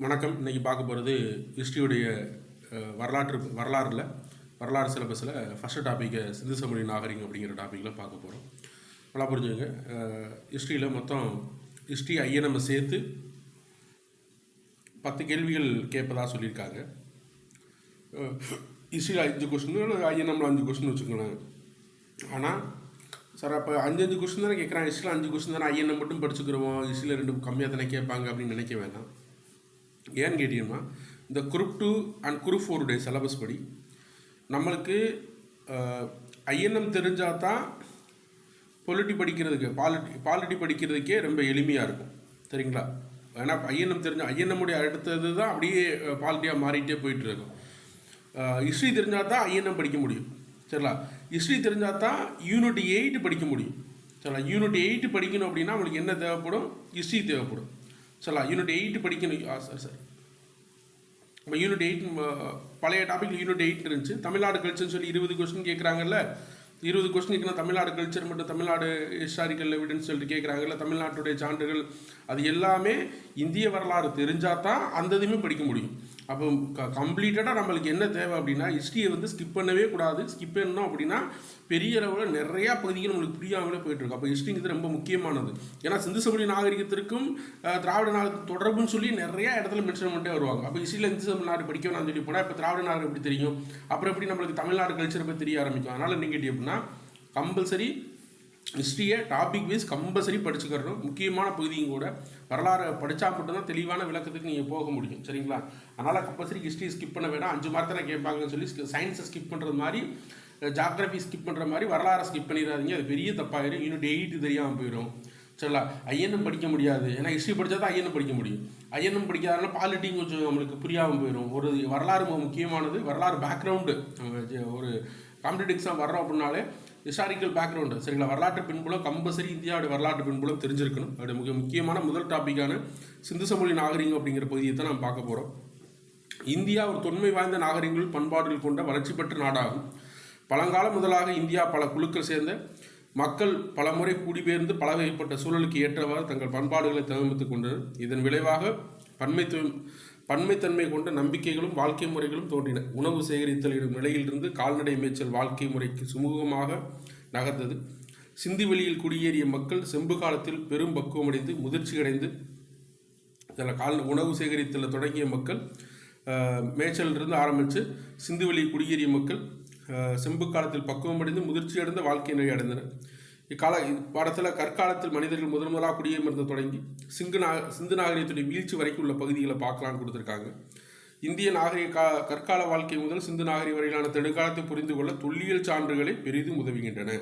வணக்கம். இன்றைக்கி பார்க்க போகிறது ஹிஸ்ட்ரியுடைய வரலாறு சிலபஸில் ஃபஸ்ட்டு டாப்பிக்கை சிந்து சமவெளி நாகரிகம் அப்படிங்கிற டாப்பிக்கில் பார்க்க போகிறோம். நல்லா புரிஞ்சுங்க. ஹிஸ்ட்ரியில் மொத்தம் ஹிஸ்ட்ரி ஐஎன்எம் சேர்த்து 10 கேள்விகள் கேட்பதாக சொல்லியிருக்காங்க. ஹிஸ்ட்ரியில் 5 கொஸ்டின், ஐஎன்எம்மில் 5 கொஸ்டின் வச்சுக்கோங்களேன். ஆனால் சார் அப்போ 5 கொஸ்டின் தானே கேட்குறாங்க, ஹிஸ்ட்ரியில் 5 கொஸ்டின் தானே, ஐஎன்எம் மட்டும் படிச்சுக்கிறோம், ஹிஸ்ட்ரியில் 2 கம்மியாக தானே கேட்பாங்க அப்படின்னு நினைக்க வேண்டாம். ஏன்னு கேட்டிங்கன்னா, இந்த குரூப் 2 அண்ட் குரூப் 4 சிலபஸ் படி நம்மளுக்கு ஐஎன்எம் தெரிஞ்சால் தான் பாலிட்டி படிக்கிறதுக்கே ரொம்ப எளிமையாக இருக்கும். சரிங்களா? ஏன்னா ஐஎன்எம் ஐஎன்எம்முடைய அடுத்தது தான் அப்படியே பாலிட்டியாக மாறிட்டே போயிட்டுருக்கும். ஹிஸ்ட்ரி தெரிஞ்சால் தான் ஐஎன்எம் படிக்க முடியும். சரிங்களா? ஹிஸ்ட்ரி தெரிஞ்சால் தான் யூனிட் 8 படிக்க முடியும். சரிங்களா? யூனிட் 8 படிக்கணும் அப்படின்னா உங்களுக்கு என்ன தேவைப்படும்? ஹிஸ்ட்ரி தேவைப்படும். சரிங்களா? யூனிட் 8 படிக்கணும். சார் நம்ம யூனிட் 8 பழைய டாபிக் யூனிட் 8 இருந்துச்சு. தமிழ்நாடு கல்ச்சர்னு சொல்லி 20 கொஸ்டின் கேட்குறாங்கல்ல. 20 கொஸ்டின் கேட்கணும். தமிழ்நாடு கல்ச்சர் மட்டும், தமிழ்நாடு ஹிஸ்டாரிக்கல் எவிடன்ஸ் சொல்லிட்டு கேட்குறாங்கல்ல, தமிழ்நாட்டுடைய சான்றுகள், அது எல்லாமே இந்திய வரலாறு தெரிஞ்சால் தான் அந்த இதுவுமே படிக்க முடியும். அப்போ கம்ப்ளீட்டடாக நம்மளுக்கு என்ன தேவை அப்படின்னா, ஹிஸ்ட்ரியை ஸ்கிப் பண்ணவே கூடாது. ஸ்கிப் பண்ணணும் அப்படின்னா பெரிய அளவில் நிறையா பகுதிகள் நம்மளுக்கு புரியாமலே போயிட்டுருக்கு. அப்போ ஹிஸ்ட்ரிங்கிறது ரொம்ப முக்கியமானது. ஏன்னா சிந்து சமவெளி நாகரிகத்திற்கும் திராவிட நாகரிக தொடர்புன்னு சொல்லி நிறையா இடத்துல மென்ஷன் பண்ணிட்டே வருவாங்க. அப்போ ஹிஸ்ட்ரியில் இந்து சமவெளி நாடு படிக்கணும் நான் சொல்லி போனால் இப்போ திராவிட நாகரிகம் எப்படி தெரியும்? அப்புறம் எப்படி நம்மளுக்கு தமிழ்நாடு கல்ச்சரை பற்றி தெரிய ஆரம்பிக்கும்? அதனால் என்ன கேட்டி அப்படின்னா, கம்பல்சரி ஹிஸ்ட்ரியை டாபிக் வைஸ் கம்பல்சரி படிச்சுக்கிறோம். முக்கியமான பகுதியும் கூட வரலாறு படித்தா மட்டும்தான் தெளிவான விளக்கத்துக்கு நீங்கள் போக முடியும். சரிங்களா? அதனால் கம்பல்சரி ஹிஸ்ட்ரி ஸ்கிப் பண்ண வேண்டாம். 5 மார்க் தான் கேட்பாங்கன்னு சொல்லி சயின்ஸை ஸ்கிப் பண்ணுறது மாதிரி, ஜாகிரபி ஸ்கிப் பண்ணுற மாதிரி வரலாறு ஸ்கிப் பண்ணிடாதீங்க. அது பெரிய தப்பாயிடும். யூனிட் 8 தெரியாமல் போயிடும். சரிங்களா? ஐஎன்எம் படிக்க முடியாது. ஏன்னா ஹிஸ்ட்ரி படித்தா தான் ஐஎன்எம் படிக்க முடியும். ஐஎன்எம் படிக்காதனால பாலிட்டிங் கொஞ்சம் நம்மளுக்கு புரியாமல் போயிடும். ஒரு வரலாறு முக்கியமானது. வரலாறு பேக்ரவுண்டு, ஒரு காம்படிட்டிவ் எக்ஸாம் வர்றோம் அப்படின்னாலே ஹிஸ்டாரிக்கல் பேக்ரவுண்டு, சரிங்களா? வரலாற்று பின்புலம் கம்பல்சரி இந்தியாவுடைய வரலாற்று பின்புலம் தெரிஞ்சிருக்கணும். அதோட முக்கியமான முதல் டாப்பிக்கான சிந்து சமவெளி நாகரிகம் அப்படிங்கிற பகுதியை தான் நம்ம பார்க்க போகிறோம். இந்தியா ஒரு தொன்மை வாய்ந்த நாகரிகங்கள் பண்பாடுகள் கொண்ட வளர்ச்சி பெற்ற நாடாகும். பழங்காலம் முதலாக இந்தியா பல குழுக்கள் சேர்ந்த மக்கள் பலமுறை குடிபெயர்ந்து பல வகைப்பட்ட சூழலுக்கு ஏற்றவாறு தங்கள் பண்பாடுகளை தகவமைத்துக் கொண்டனர். இதன் விளைவாக பன்மைத்தன்மை கொண்ட நம்பிக்கைகளும் வாழ்க்கை முறைகளும் தோன்றின. உணவு சேகரித்தல் எனும் நிலையிலிருந்து கால்நடை மேய்ச்சல் வாழ்க்கை முறைக்கு சுமூகமாக நகர்ந்தது. சிந்து வெளியில் குடியேறிய மக்கள் செம்பு காலத்தில் பெரும் பக்குவமடைந்து முதிர்ச்சி அடைந்து உணவு சேகரித்தல் தொடங்கிய மக்கள் மேய்ச்சலிருந்து ஆரம்பித்து சிந்து வெளியில் குடியேறிய மக்கள் செம்பு காலத்தில் பக்குவமடைந்து முதிர்ச்சி அடைந்த வாழ்க்கை நிலை அடைந்தனர். பாடத்தில் கற்காலத்தில் மனிதர்கள் முதலாக குடியேற்றது தொடங்கி சிந்து நாகரிகத்துடைய வீழ்ச்சி வரைக்கும் உள்ள பகுதிகளை பார்க்கலான்னு கொடுத்துருக்காங்க. இந்திய நாகரிக கற்கால வாழ்க்கை முதல் சிந்து நாகரிக வரையிலான தெடுகாலத்தை புரிந்து கொள்ள தொல்லியல் சான்றுகளை பெரிதும் உதவுகின்றன.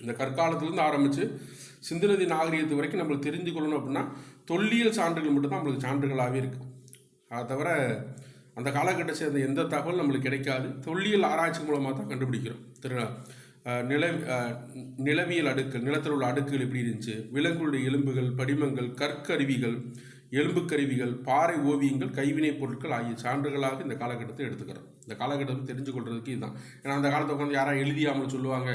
இந்த கற்காலத்திலேருந்து ஆரம்பித்து சிந்து நதி நாகரிகத்து வரைக்கும் நம்மளுக்கு தெரிந்து கொள்ளணும் அப்படின்னா தொல்லியல் சான்றுகள் மட்டும்தான் நம்மளுக்கு சான்றுகளாகவே இருக்குது. அதை தவிர அந்த காலகட்டத்தை சேர்ந்த எந்த தகவல் நம்மளுக்கு கிடைக்காது. தொல்லியல் ஆராய்ச்சி மூலமாக தான் கண்டுபிடிக்கிறோம். நிலவியல் அடுக்கள், நிலத்தில் உள்ள அடுக்குகள் எப்படி இருந்துச்சு, விலங்குகளுடைய எலும்புகள், படிமங்கள், கற்கருவிகள், எலும்பு கருவிகள், பாறை ஓவியங்கள், கைவினைப் பொருட்கள் ஆகிய சான்றுகளாக இந்த காலகட்டத்தை எடுத்துக்கிறோம். இந்த காலகட்டத்தை தெரிஞ்சு கொள்றதுக்கு இதுதான். ஏன்னா அந்த காலத்தை உட்காந்து யாராவது எழுதியாமல் சொல்லுவாங்க.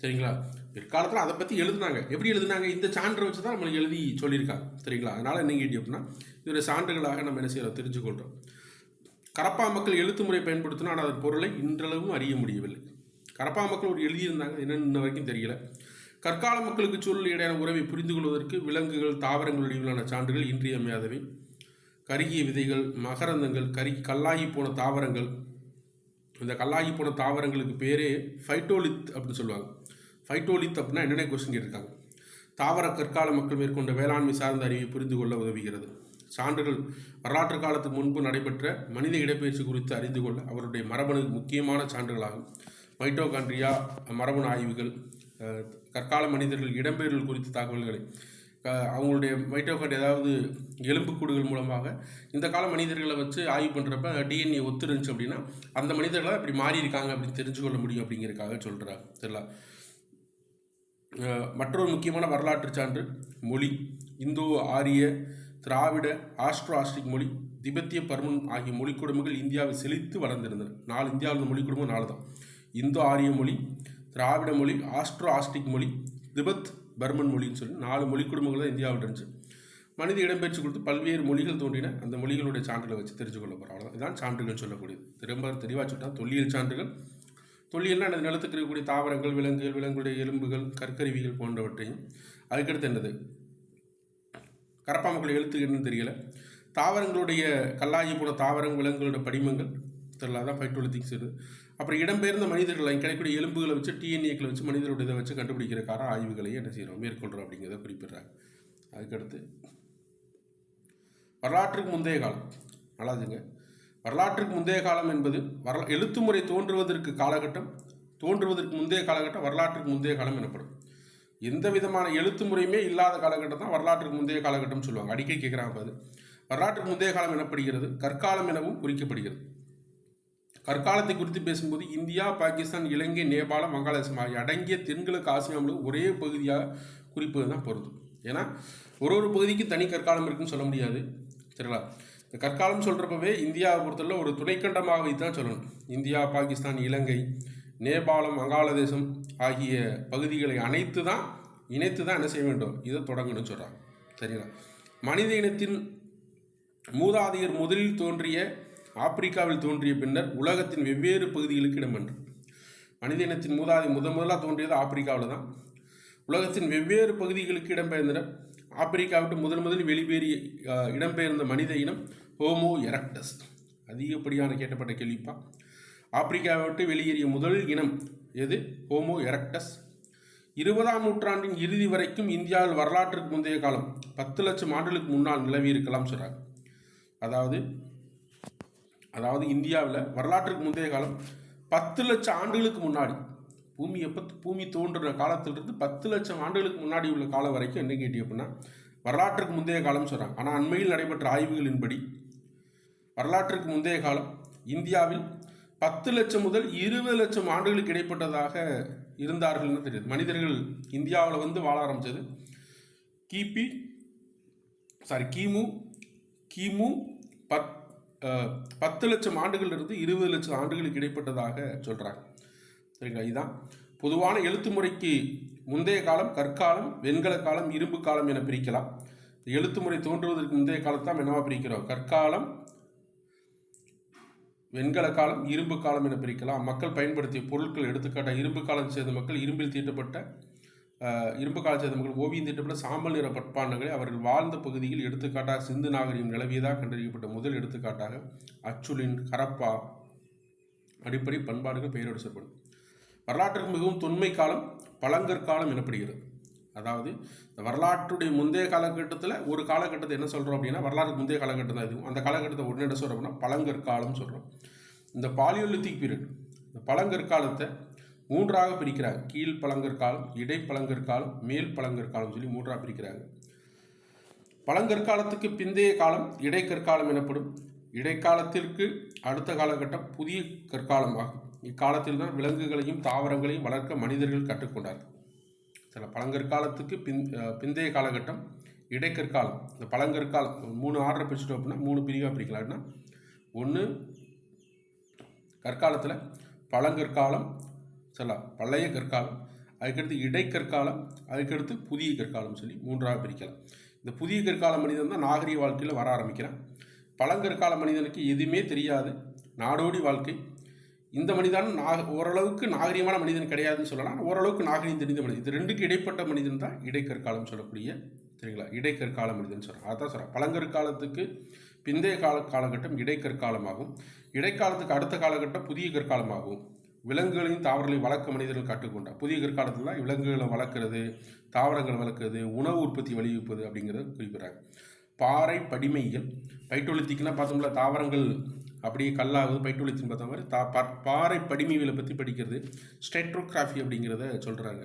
சரிங்களா? பிற்காலத்தில் அதை பற்றி எழுதுனாங்க. எப்படி எழுதுனாங்க? இந்த சான்றை வச்சு தான் நம்மளுக்கு எழுதி சொல்லியிருக்காங்க. சரிங்களா? அதனால் என்ன கேட்டி அப்படின்னா, இதோடைய சான்றுகளாக நம்ம என்ன செய்யறோம், தெரிஞ்சு கொள்கிறோம். கரப்பா மக்கள் எழுத்து முறை பயன்படுத்தினா, ஆனால் அதன் பொருளை இன்றளவும் அறிய முடியவில்லை. கரப்பா மக்கள் ஒரு எழுதியிருந்தாங்க, என்னென்ன இன்ன வரைக்கும் தெரியல. கற்கால மக்களுக்கு சூழல் இடையான உறவை புரிந்து கொள்வதற்கு விலங்குகள், தாவரங்களுடையிலான சான்றுகள் இன்றியமையாதவை. கருகிய விதைகள், மகரந்தங்கள், கல்லாகி போன தாவரங்கள். இந்த கல்லாகி போன தாவரங்களுக்கு பேரே ஃபைட்டோலித் அப்படின்னு சொல்லுவாங்க. ஃபைட்டோலித் அப்படின்னா என்னென்ன கொஸ்டின் கேட்டிருக்காங்க. தாவர கற்கால மக்கள் மேற்கொண்ட வேளாண்மை சார்ந்த அறிவை புரிந்து கொள்ள உதவுகிறது. சான்றுகள் வரலாற்று காலத்துக்கு முன்பு நடைபெற்ற மனித இடப்பெயர்ச்சி குறித்து அறிந்து கொள்ள அவருடைய மரபணு முக்கியமான சான்றுகளாகும். மைட்டோகாண்ட்ரியா மரபணு ஆய்வுகள், கற்கால மனிதர்கள் இடம்பெயர்தல் குறித்த தகவல்களை அவங்களுடைய மைட்டோகாண்ட்ரியா, அதாவது எலும்புக்கூடுகள் மூலமாக இந்த கால மனிதர்களை வச்சு ஆய்வு பண்ணுறப்ப டிஎன்ஏ ஒத்துருந்துச்சு அப்படின்னா அந்த மனிதர்களை அப்படி மாறி இருக்காங்க அப்படின்னு தெரிஞ்சுக்கொள்ள முடியும் அப்படிங்கிறதுக்காக சொல்கிறாங்க. சரிங்களா? மற்றொரு முக்கியமான வரலாற்று சான்று மொழி. இந்தோ ஆரிய, திராவிட, ஆஸ்ட்ரோ-ஆஸ்ட்ரிக் மொழி, திபெத்திய பர்மன் ஆகிய மொழி குடும்பங்கள் இந்தியாவில் செழித்து வளர்ந்திருந்தன. இந்தியாவில் மொழி குடும்பம் 4 தான். இந்தோ ஆரிய மொழி, திராவிட மொழி, ஆஸ்ட்ரோ-ஆஸ்ட்ரிக் மொழி, திபெத் பர்மன் மொழின்னு சொல்லி 4 மொழி குடும்பங்கள் தான் இந்தியாவில் இருந்துச்சு. மனித இடம்பெயர்ச்சி கொடுத்து பல்வேறு மொழிகள் தோன்றின. அந்த மொழிகளுடைய சான்றுகளை வச்சு தெரிஞ்சு கொள்ள போகிறோம். அவ்வளோ இதுதான் சான்றுகள் சொல்லக்கூடியது. திரும்ப தெளிவாக சொல்லிட்டால் தொல்லியல் சான்றுகள். தொல்லியல்னால் அந்த நிலத்துக்கு இருக்கக்கூடிய தாவரங்கள், விலங்குகள், விலங்குடைய எலும்புகள், கற்கருவிகள் போன்றவற்றையும். அதுக்கடுத்து என்னது, கரப்பா மக்கள் எழுத்து என்னன்னு தெரியல. தாவரங்களுடைய கல்லாகி போன தாவரங்கள், விலங்குகளோட படிமங்கள் தெரியல, அதான் பைட்டோலித்திக்ஸ் இது. அப்புறம் இடம்பெயர்ந்த மனிதர்கள் கிடைக்கக்கூடிய எலும்புகளை வச்சு டிஎன்ஏக்களை வச்சு மனிதருடைய இதை வச்சு கண்டுபிடிக்கிறக்கார ஆய்வுகளை என்ன செய்கிறோம், மேற்கொள்கிறோம் அப்படிங்கிறத குறிப்பிடுறாங்க. அதுக்கடுத்து வரலாற்றுக்கு முந்தைய காலம். நல்லாதுங்க. வரலாற்றுக்கு முந்தைய காலம் என்பது எழுத்து முறை தோன்றுவதற்கு காலகட்டம், தோன்றுவதற்கு முந்தைய காலகட்டம் வரலாற்றுக்கு முந்தைய காலம் எனப்படும். எந்த விதமான எழுத்து முறையுமே இல்லாத காலகட்டம் தான் வரலாற்றுக்கு முந்தைய காலகட்டம் சொல்லுவாங்க. அடிக்கடி கேட்குறாங்க. அது வரலாற்றுக்கு முந்தைய காலம் எனப்படுகிறது. கற்காலம் எனவும் குறிக்கப்படுகிறது. கற்காலத்தை குறித்து பேசும்போது இந்தியா, பாகிஸ்தான், இலங்கை, நேபாளம், வங்காளதேசம் ஆகிய அடங்கிய தென்கிழக்கு ஆசியாவில் ஒரே பகுதியாக குறிப்பது தான் பொருந்தும். ஏன்னா ஒரு பகுதிக்கு தனி கற்காலம் இருக்குன்னு சொல்ல முடியாது. சரிங்களா? இந்த கற்காலம் சொல்கிறப்பவே இந்தியாவை பொறுத்தவரை ஒரு துணைக்கண்டமாக வைத்து தான் சொல்லணும். இந்தியா, பாகிஸ்தான், இலங்கை, நேபாளம், வங்காளதேசம் ஆகிய பகுதிகளை இணைத்து தான் என்ன செய்ய வேண்டும், இதை தொடங்கணும்னு சொல்கிறாங்க. சரிங்களா? மனித இனத்தின் மூதாதையர் முதலில் தோன்றிய ஆப்பிரிக்காவில் தோன்றிய பின்னர் உலகத்தின் வெவ்வேறு பகுதிகளுக்கு இடம்பெற்று. மனித இனத்தின் மூதாதை முதலாக தோன்றியது ஆப்பிரிக்காவில் தான். உலகத்தின் வெவ்வேறு பகுதிகளுக்கு இடம்பெயர்ந்தனர். ஆப்பிரிக்காவிட்டு முதலில் வெளியேறிய இடம்பெயர்ந்த மனித இனம் ஹோமோ எரக்டஸ். அதிகப்படியான கேட்டப்பட்ட கேள்விப்பா. ஆப்பிரிக்காவை விட்டு வெளியேறிய முதல் இனம் எது? Homo erectus. 20ஆம் நூற்றாண்டின் இறுதி வரைக்கும் இந்தியாவில் வரலாற்றுக்கு முந்தைய காலம் 10 லட்சம் ஆண்டுகளுக்கு முன்னால் நிலவி இருக்கலாம் சொல்கிறாங்க. அதாவது இந்தியாவில் வரலாற்றுக்கு முந்தைய காலம் 10 லட்சம் ஆண்டுகளுக்கு முன்னாடி, பூமி தோன்றுற காலத்திலிருந்து 10 லட்சம் ஆண்டுகளுக்கு முன்னாடி உள்ள காலம் வரைக்கும் என்ன கேட்டி அப்படின்னா வரலாற்றுக்கு முந்தைய காலம் சொல்கிறாங்க. ஆனால் அண்மையில் நடைபெற்ற ஆய்வுகளின்படி வரலாற்றுக்கு முந்தைய காலம் இந்தியாவில் 10 லட்சம் முதல் 20 லட்சம் ஆண்டுகளுக்கு இடைப்பட்டதாக இருந்தார்கள்னு தெரியுது. மனிதர்கள் இந்தியாவில் வந்து வாழ ஆரம்பித்தது கிமு 10 லட்சம் ஆண்டுகளிலிருந்து 20 லட்சம் ஆண்டுகளுக்கு இடைப்பட்டதாக சொல்கிறாங்க. சரிங்களா? இதுதான் பொதுவான எழுத்து முறைக்கு முந்தைய காலம் கற்காலம், வெண்கல காலம், இரும்பு காலம் என பிரிக்கலாம். எழுத்து முறை தோன்றுவதற்கு முந்தைய காலத்தான் என்னவா பிரிக்கிறோம்? கற்காலம், வெண்கல காலம், இரும்பு காலம் என பிரிக்கலாம். மக்கள் பயன்படுத்திய பொருட்கள், எடுத்துக்காட்டாக இரும்பு காலம் சேர்ந்த மக்கள் இரும்பில் தீட்டப்பட்ட இரும்பு காலம் சேர்ந்த மக்கள் ஓவியம் தீட்டப்பட்ட சாம்பல் நிற பட்பாண்டங்களை அவர்கள் வாழ்ந்த பகுதியில், எடுத்துக்காட்டாக சிந்து நாகரிகம் நிலவியதாக கண்டறியப்பட்ட முதல் எடுத்துக்காட்டாக அச்சுலின், ஹரப்பா அடிப்படை பண்பாடுகள் பெயரோடு செய்யப்படும். வரலாற்றுக்கு மிகவும் தொன்மை காலம் பழங்கற்காலம் எனப்படுகிறது. அதாவது இந்த வரலாற்றுடைய முந்தைய காலகட்டத்தில் ஒரு காலகட்டத்தை என்ன சொல்கிறோம் அப்படின்னா வரலாற்றுக்கு முந்தைய காலகட்டம் தான் இதுவும். அந்த காலகட்டத்தை ஒன்று என்ன சொல்கிறோம் அப்படின்னா பழங்கற்காலம் சொல்கிறோம். இந்த பாலியோலித்திக் பீரியட், இந்த பழங்கற்காலத்தை 3ஆக பிரிக்கிறாங்க. கீழ் பழங்கற்காலம், இடைப்பழங்கற்காலம், மேல் பழங்கற்காலம் சொல்லி 3ஆக பிரிக்கிறாங்க. பழங்கற்காலத்துக்கு பிந்தைய காலம் இடைக்கற்காலம் எனப்படும். இடைக்காலத்திற்கு அடுத்த காலகட்டம் புதிய கற்காலம் ஆகும். இக்காலத்தில் தான் விலங்குகளையும் தாவரங்களையும் வளர்க்க மனிதர்கள் கற்றுக்கொண்டார்கள். சில பழங்கற்காலத்துக்கு பிந்தைய காலகட்டம் இடைக்கற்காலம். இந்த பழங்கற்காலம் 3 ஆர்டரை பிரிச்சுட்டோம் அப்படின்னா 3 பிரிவாக பிரிக்கலாம்னா, ஒன்று கற்காலத்தில் பழங்கற்காலம், பழைய கற்காலம், அதுக்கடுத்து இடைக்கற்காலம், அதுக்கடுத்து புதிய கற்காலம் சொல்லி 3ஆக பிரிக்கலாம். இந்த புதிய கற்கால மனிதன் தான் நாகரிக வாழ்க்கையில் வர ஆரம்பிக்கிறான். பழங்கற்கால மனிதனுக்கு எதுவுமே தெரியாது, நாடோடி வாழ்க்கை. இந்த மனிதன் ஓரளவுக்கு நாகரிகமான மனிதன் கிடையாதுன்னு சொல்லலாம், ஓரளவுக்கு நாகரிகம் தெரிந்த மனிதன். இது ரெண்டுக்கு இடைப்பட்ட மனிதன் தான் இடைக்கற்காலம் சொல்லக்கூடிய, சரிங்களா, இடைக்கற்கால மனிதன் சொல்கிறான். அதான் சொல்கிறேன், பழங்கற்காலத்துக்கு பிந்தைய காலகட்டம் இடைக்கற்காலமாகும். இடைக்காலத்துக்கு அடுத்த காலகட்டம் புதிய கற்காலமாகும். விலங்குகளையும் தாவரங்களையும் வளர்க்க மனிதர்கள் கற்றுக்கொண்டார். புதிய கற்காலத்தில் தான் விலங்குகளை வளர்க்குறது, தாவரங்களை வளர்க்குறது, உணவு உற்பத்தி வலியுறுப்பது அப்படிங்கிறத குறிப்பிட்றாங்க. பாறை படிமைகள், பைட்டோலித்திக்னா பார்த்தோம்ல தாவரங்கள் அப்படியே கல்லாகுது, பைட்டோலித்தின்னு பார்த்த மாதிரி பாறை படிமைகளை பற்றி படிக்கிறது, ஸ்ட்ரெட்ரோகிராஃபி அப்படிங்கிறத சொல்கிறாங்க.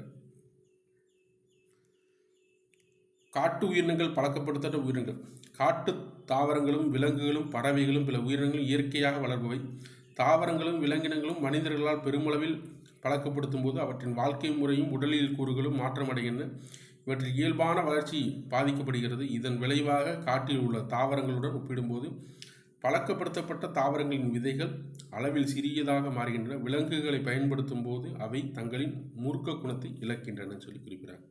காட்டு உயிரினங்கள், பழக்கப்படுத்தப்பட்ட உயிரினங்கள். காட்டு தாவரங்களும் விலங்குகளும் பறவைகளும் பிற உயிரினங்களும் இயற்கையாக வளர்பவை. தாவரங்களும் விலங்கினங்களும் மனிதர்களால் பெருமளவில் பழக்கப்படுத்தும் போது அவற்றின் வாழ்க்கை முறையும் உடலியல் கூறுகளும் மாற்றமடைகின்றன. இவற்றின் இயல்பான வளர்ச்சி பாதிக்கப்படுகிறது. இதன் விளைவாக காட்டில் உள்ள தாவரங்களுடன் ஒப்பிடும்போது பழக்கப்படுத்தப்பட்ட தாவரங்களின் விதைகள் அளவில் சிறியதாக மாறுகின்றன. விலங்குகளை பயன்படுத்தும் போது அவை தங்களின் மூர்க்க குணத்தை இழக்கின்றன சொல்லி குறிப்பிடுறாங்க.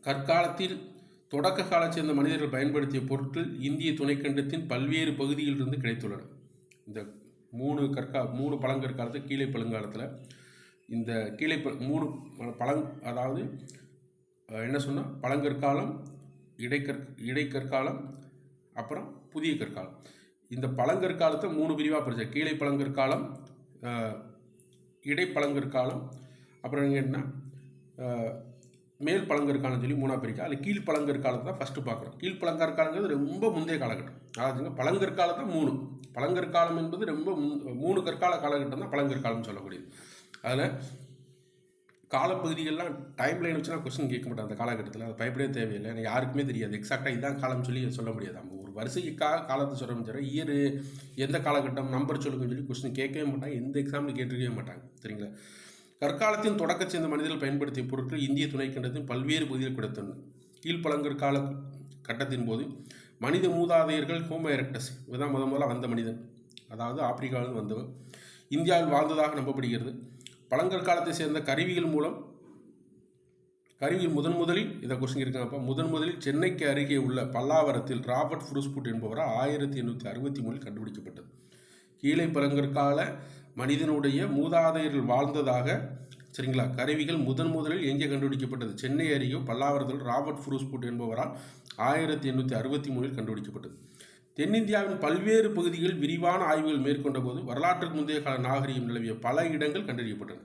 கற்காலத்தில் தொடக்க காலச் சேர்ந்த மனிதர்கள் பயன்படுத்திய பொருட்கள் இந்திய துணைக்கண்டத்தின் பல்வேறு பகுதிகளிலிருந்து கிடைத்துள்ளன. இந்த மூணு பழங்கற்காலத்து கீழே பழங்காலத்தில் இந்த கீழே மூணு அதாவது என்ன சொன்னால் பழங்கற்காலம், இடைக்கற்காலம், அப்புறம் புதிய கற்காலம். இந்த பழங்கற்காலத்தை 3 பிரிவாக பிரிச்ச கீழே பழங்கற்காலம், இடைப்பழங்கற்காலம், அப்புறம் என்ன மேல் பழங்கற்காலம் சொல்லி 3ஆக பிரிக்க. அதில் கீழ்ப்பழங்கற்காலத்தை தான் ஃபஸ்ட்டு பார்க்குறோம். கீழ்ப்பழங்கற்காலங்கிறது ரொம்ப முந்தைய காலகட்டம். அதாவதுங்க பழங்கற்காலத்தை 3 பழங்கற்காலம் என்பது ரொம்ப 3 கற்கால காலகட்டம் தான் பழங்கற்காலம்னு சொல்லக்கூடியது. அதில் காலப்பகுதிகள்லாம் டைம் லைன் வச்சுனா கொஸ்டின் கேட்க மாட்டாங்க. அந்த காலகட்டத்தில் அது பயப்படவே தேவையில்லை. எனக்கு யாருக்குமே தெரியாது எக்ஸாக்டாக இதுதான் காலம் சொல்லி சொல்ல முடியாது. நம்ம ஒரு வரிசைக்காக காலத்தை சொல்ல முடியாது. இயர் எந்த காலகட்டம் நம்பர் சொல்லுங்கன்னு சொல்லி கொஸ்டின் கேட்கவே மாட்டாங்க. எந்த எக்ஸாம்பிள் கேட்டிருக்கவே மாட்டாங்க. சரிங்களா? கற்காலத்தின் தொடக்க சேர்ந்த மனிதர்கள் பயன்படுத்திய பொருட்கள் இந்திய துணைக்கண்டத்தின் பல்வேறு பகுதியில் கிடைத்தன. கீழ்ப்பழங்கற்கால கட்டத்தின் போது மனித மூதாதையர்கள் ஹோமோ எரெக்டஸ் இதுதான் முதல்ல வந்த மனிதன், அதாவது ஆப்பிரிக்காவிலிருந்து வந்தவர் இந்தியாவில் வாழ்ந்ததாக நம்பப்படுகிறது. பழங்கற்காலத்தை சேர்ந்த கருவிகள் முதலில் இதை கொஸ்டின் இருக்காங்கப்பா. முதலில் சென்னைக்கு அருகே உள்ள பல்லாவரத்தில் ராபர்ட் ஃப்ரூஸ்புட் என்பவரால் 1863 கண்டுபிடிக்கப்பட்டது. கீழே பழங்கற்கால மனிதனுடைய மூதாதையர்கள் வாழ்ந்ததாக சரிங்களா கருவிகள் முதலில் எங்கே கண்டுபிடிக்கப்பட்டது? சென்னை அருகே பல்லாவரத்தில் ராபர்ட் ஃப்ரூஸ்புட் என்பவரால் 1863 கண்டுபிடிக்கப்பட்டது. தென்னிந்தியாவின் பல்வேறு பகுதிகளில் விரிவான ஆய்வுகள் மேற்கொண்ட போது வரலாற்றுக்கு முந்தைய கால நாகரிகம் நிலவிய பல இடங்கள் கண்டறியப்பட்டன.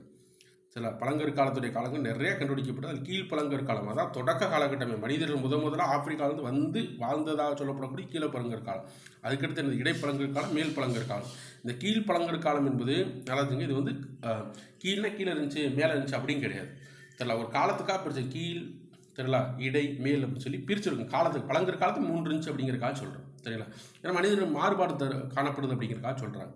சில பழங்கற்காலத்துடைய காலங்கள் நிறைய கண்டுபிடிக்கப்பட்டது. அது கீழ்ப்பழங்கற்காலம், அதான் தொடக்க காலகட்டமே. மனிதர்கள் முதலாக ஆப்பிரிக்காவிலிருந்து வந்து வாழ்ந்ததாக சொல்லப்படக்கூடிய கீழப்பழங்கற்காலம். அதுக்கடுத்து இந்த இடைப்பழங்கற்காலம், மேல் பழங்கற்காலம். இந்த கீழ்ப்பழங்கற்காலம் என்பது நல்லாதுங்க. இது வந்து கீழே இருந்துச்சு மேலே இருந்துச்சு அப்படின்னு கிடையாது. தெரியல ஒரு காலத்துக்காக பிரிச்ச கீழ் தெரியல இடை மேல் அப்படின்னு சொல்லி பிரிச்சிருக்கும். காலத்துக்கு பழங்கற்காலத்துக்கு 3 இருந்துச்சு அப்படிங்கிறக்காக சொல்கிறேன். சரிங்களா? ஏன்னா மனிதர்கள் மாறுபாடு காணப்படுது அப்படிங்கிறக்காக சொல்கிறாங்க.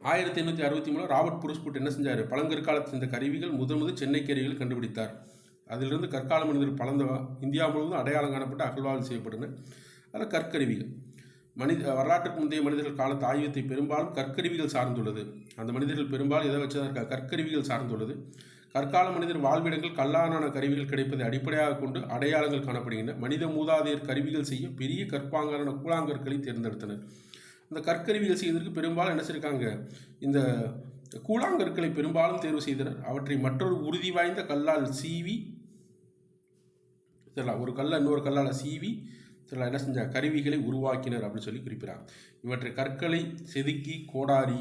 1863 ராபர்ட் ஃப்ரூஸ்புட் என்ன செஞ்சார்? பழங்கற்காலத்தில் இந்த கருவிகள் முதல் சென்னை கருவிகள் கண்டுபிடித்தார். அதிலிருந்து கற்கால மனிதர்கள் இந்தியா முழுவதும் அடையாளம் காணப்பட்டு அகழ்வாய்வு செய்யப்பட்டன. அதில் கற்கருவிகள் வரலாற்றுக்கு முந்தைய மனிதர்கள் காலத்து ஆய்வத்தை பெரும்பாலும் கற்கருவிகள் சார்ந்துள்ளது. அந்த மனிதர்கள் பெரும்பாலும் எதை வச்சதற்காக கற்கருவிகள் சார்ந்துள்ளது. கற்கால மனிதர் வாழ்விடங்கள் கல்லாலான கருவிகள் கிடைப்பதை அடிப்படையாக கொண்டு அடையாளங்கள் காணப்படுகின்றன. மனித மூதாதையர் கருவிகள் செய்ய பெரிய கற்பாங்கான கூழாங்கற்களை தேர்ந்தெடுத்தனர். இந்த கற்கருவிகள் செய்வதற்கு பெரும்பாலும் என்ன செய்யிருக்காங்க? இந்த கூழாங்கற்களை பெரும்பாலும் தேர்வு செய்தனர். அவற்றை மற்றொரு உறுதி வாய்ந்த கல்லால் சீவி ஒரு கல்லை இன்னொரு கல்லால் சீவி என்ன செஞ்சாங்க? கருவிகளை உருவாக்கினர் அப்படின்னு சொல்லி குறிப்பிடாங்க. இவற்றை கற்களை செதுக்கி கோடாரி,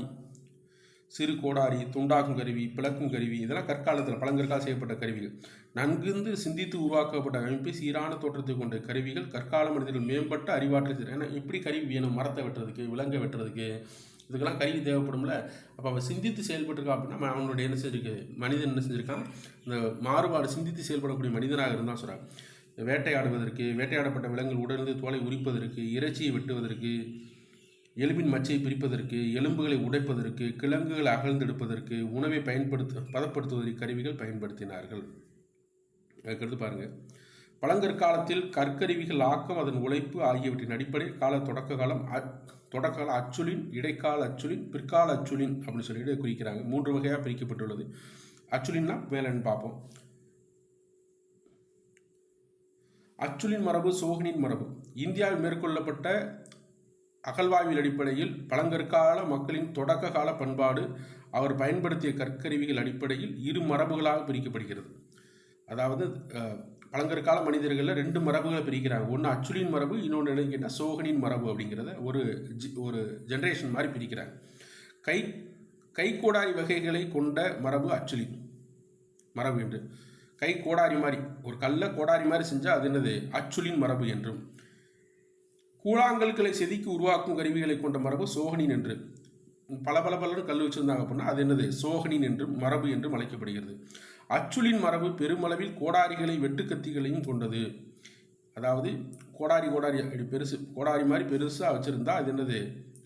சிறு கோடாரி, துண்டாக்கும் கருவி, பிளக்கும் கருவி இதெல்லாம் கற்காலத்தில் பழங்கற்கால செய்யப்பட்ட கருவிகள். நன்கு சிந்தித்து உருவாக்கப்பட்ட அமைப்பை சீரான தோற்றத்தை கொண்ட கருவிகள் கற்கால மனிதர்கள் மேம்பட்ட அறிவாற்றல். ஏன்னா எப்படி கருவி வேணும்? மரத்தை வெட்டுறதுக்கு, விலங்கை வெட்டுறதுக்கு, இதுக்கெல்லாம் கருவி தேவைப்படும்ல. அப்போ அவன் சிந்தித்து செயல்பட்டுருக்கான் அப்படின்னா அவனுடைய என்ன செஞ்சிருக்கு? மனிதன் என்ன செஞ்சுருக்கான்? இந்த மாறுபாடு சிந்தித்து செயல்படக்கூடிய மனிதனாக இருந்தால் சொல்கிறான். வேட்டையாடுவதற்கு, வேட்டையாடப்பட்ட விலங்குகள் உடலிருந்து தோலை உரிப்பதற்கு, இறைச்சியை வெட்டுவதற்கு, எலும்பின் மச்சை பிரிப்பதற்கு, எலும்புகளை உடைப்பதற்கு, கிழங்குகளை அகழ்ந்தெடுப்பதற்கு, உணவை பதப்படுத்துவதற்கு கருவிகள் பயன்படுத்தினார்கள். அதுக்கடுத்து பாருங்கள். பழங்கற்காலத்தில் கற்கருவிகள் ஆக்கம், அதன் உழைப்பு ஆகியவற்றின் அடிப்படையில் தொடக்க கால அச்சுலின், இடைக்கால அச்சுலின், பிற்கால அச்சுலின் அப்படின்னு சொல்லிட்டு குறிக்கிறாங்க. 3 வகையாக பிரிக்கப்பட்டுள்ளது. அச்சுலின்னா மேலன்னு பார்ப்போம். அச்சுலின் மரபு, சோகனின் மரபு. இந்தியாவில் மேற்கொள்ளப்பட்ட அகழ்வாய்வின் அடிப்படையில் பழங்கற்கால மக்களின் தொடக்க கால பண்பாடு அவர் பயன்படுத்திய கற்கருவிகள் அடிப்படையில் 2 மரபுகளாக பிரிக்கப்படுகிறது. அதாவது பழங்கற்கால மனிதர்களில் 2 மரபுகளை பிரிக்கிறாங்க. ஒன்று அச்சுலின் மரபு, இன்னொன்று என்னன்னா சோகனின் மரபு அப்படிங்கிறத ஒரு ஜென்ரேஷன் மாதிரி பிரிக்கிறாங்க. கைக்கோடாரி வகைகளை கொண்ட மரபு அச்சுலின் மரபு என்று. கோடாரி மாதிரி ஒரு கல்லை கோடாரி மாதிரி செஞ்சால் அது என்னது? அச்சுலின் மரபு என்றும். கூழாங்கற்களை செதுக்கி உருவாக்கும் கருவிகளை கொண்ட மரபு சோகனின் என்று. பல கல் வச்சுருந்தாங்க அப்படின்னா அது என்னது? சோகனின் என்றும் மரபு என்றும் அழைக்கப்படுகிறது. அச்சுலின் மரபு பெருமளவில் கோடாரிகளை வெட்டுக்கத்திகளையும் கொண்டது. அதாவது கோடாரி கோடாரி மாதிரி பெருசாக வச்சுருந்தா அது என்னது?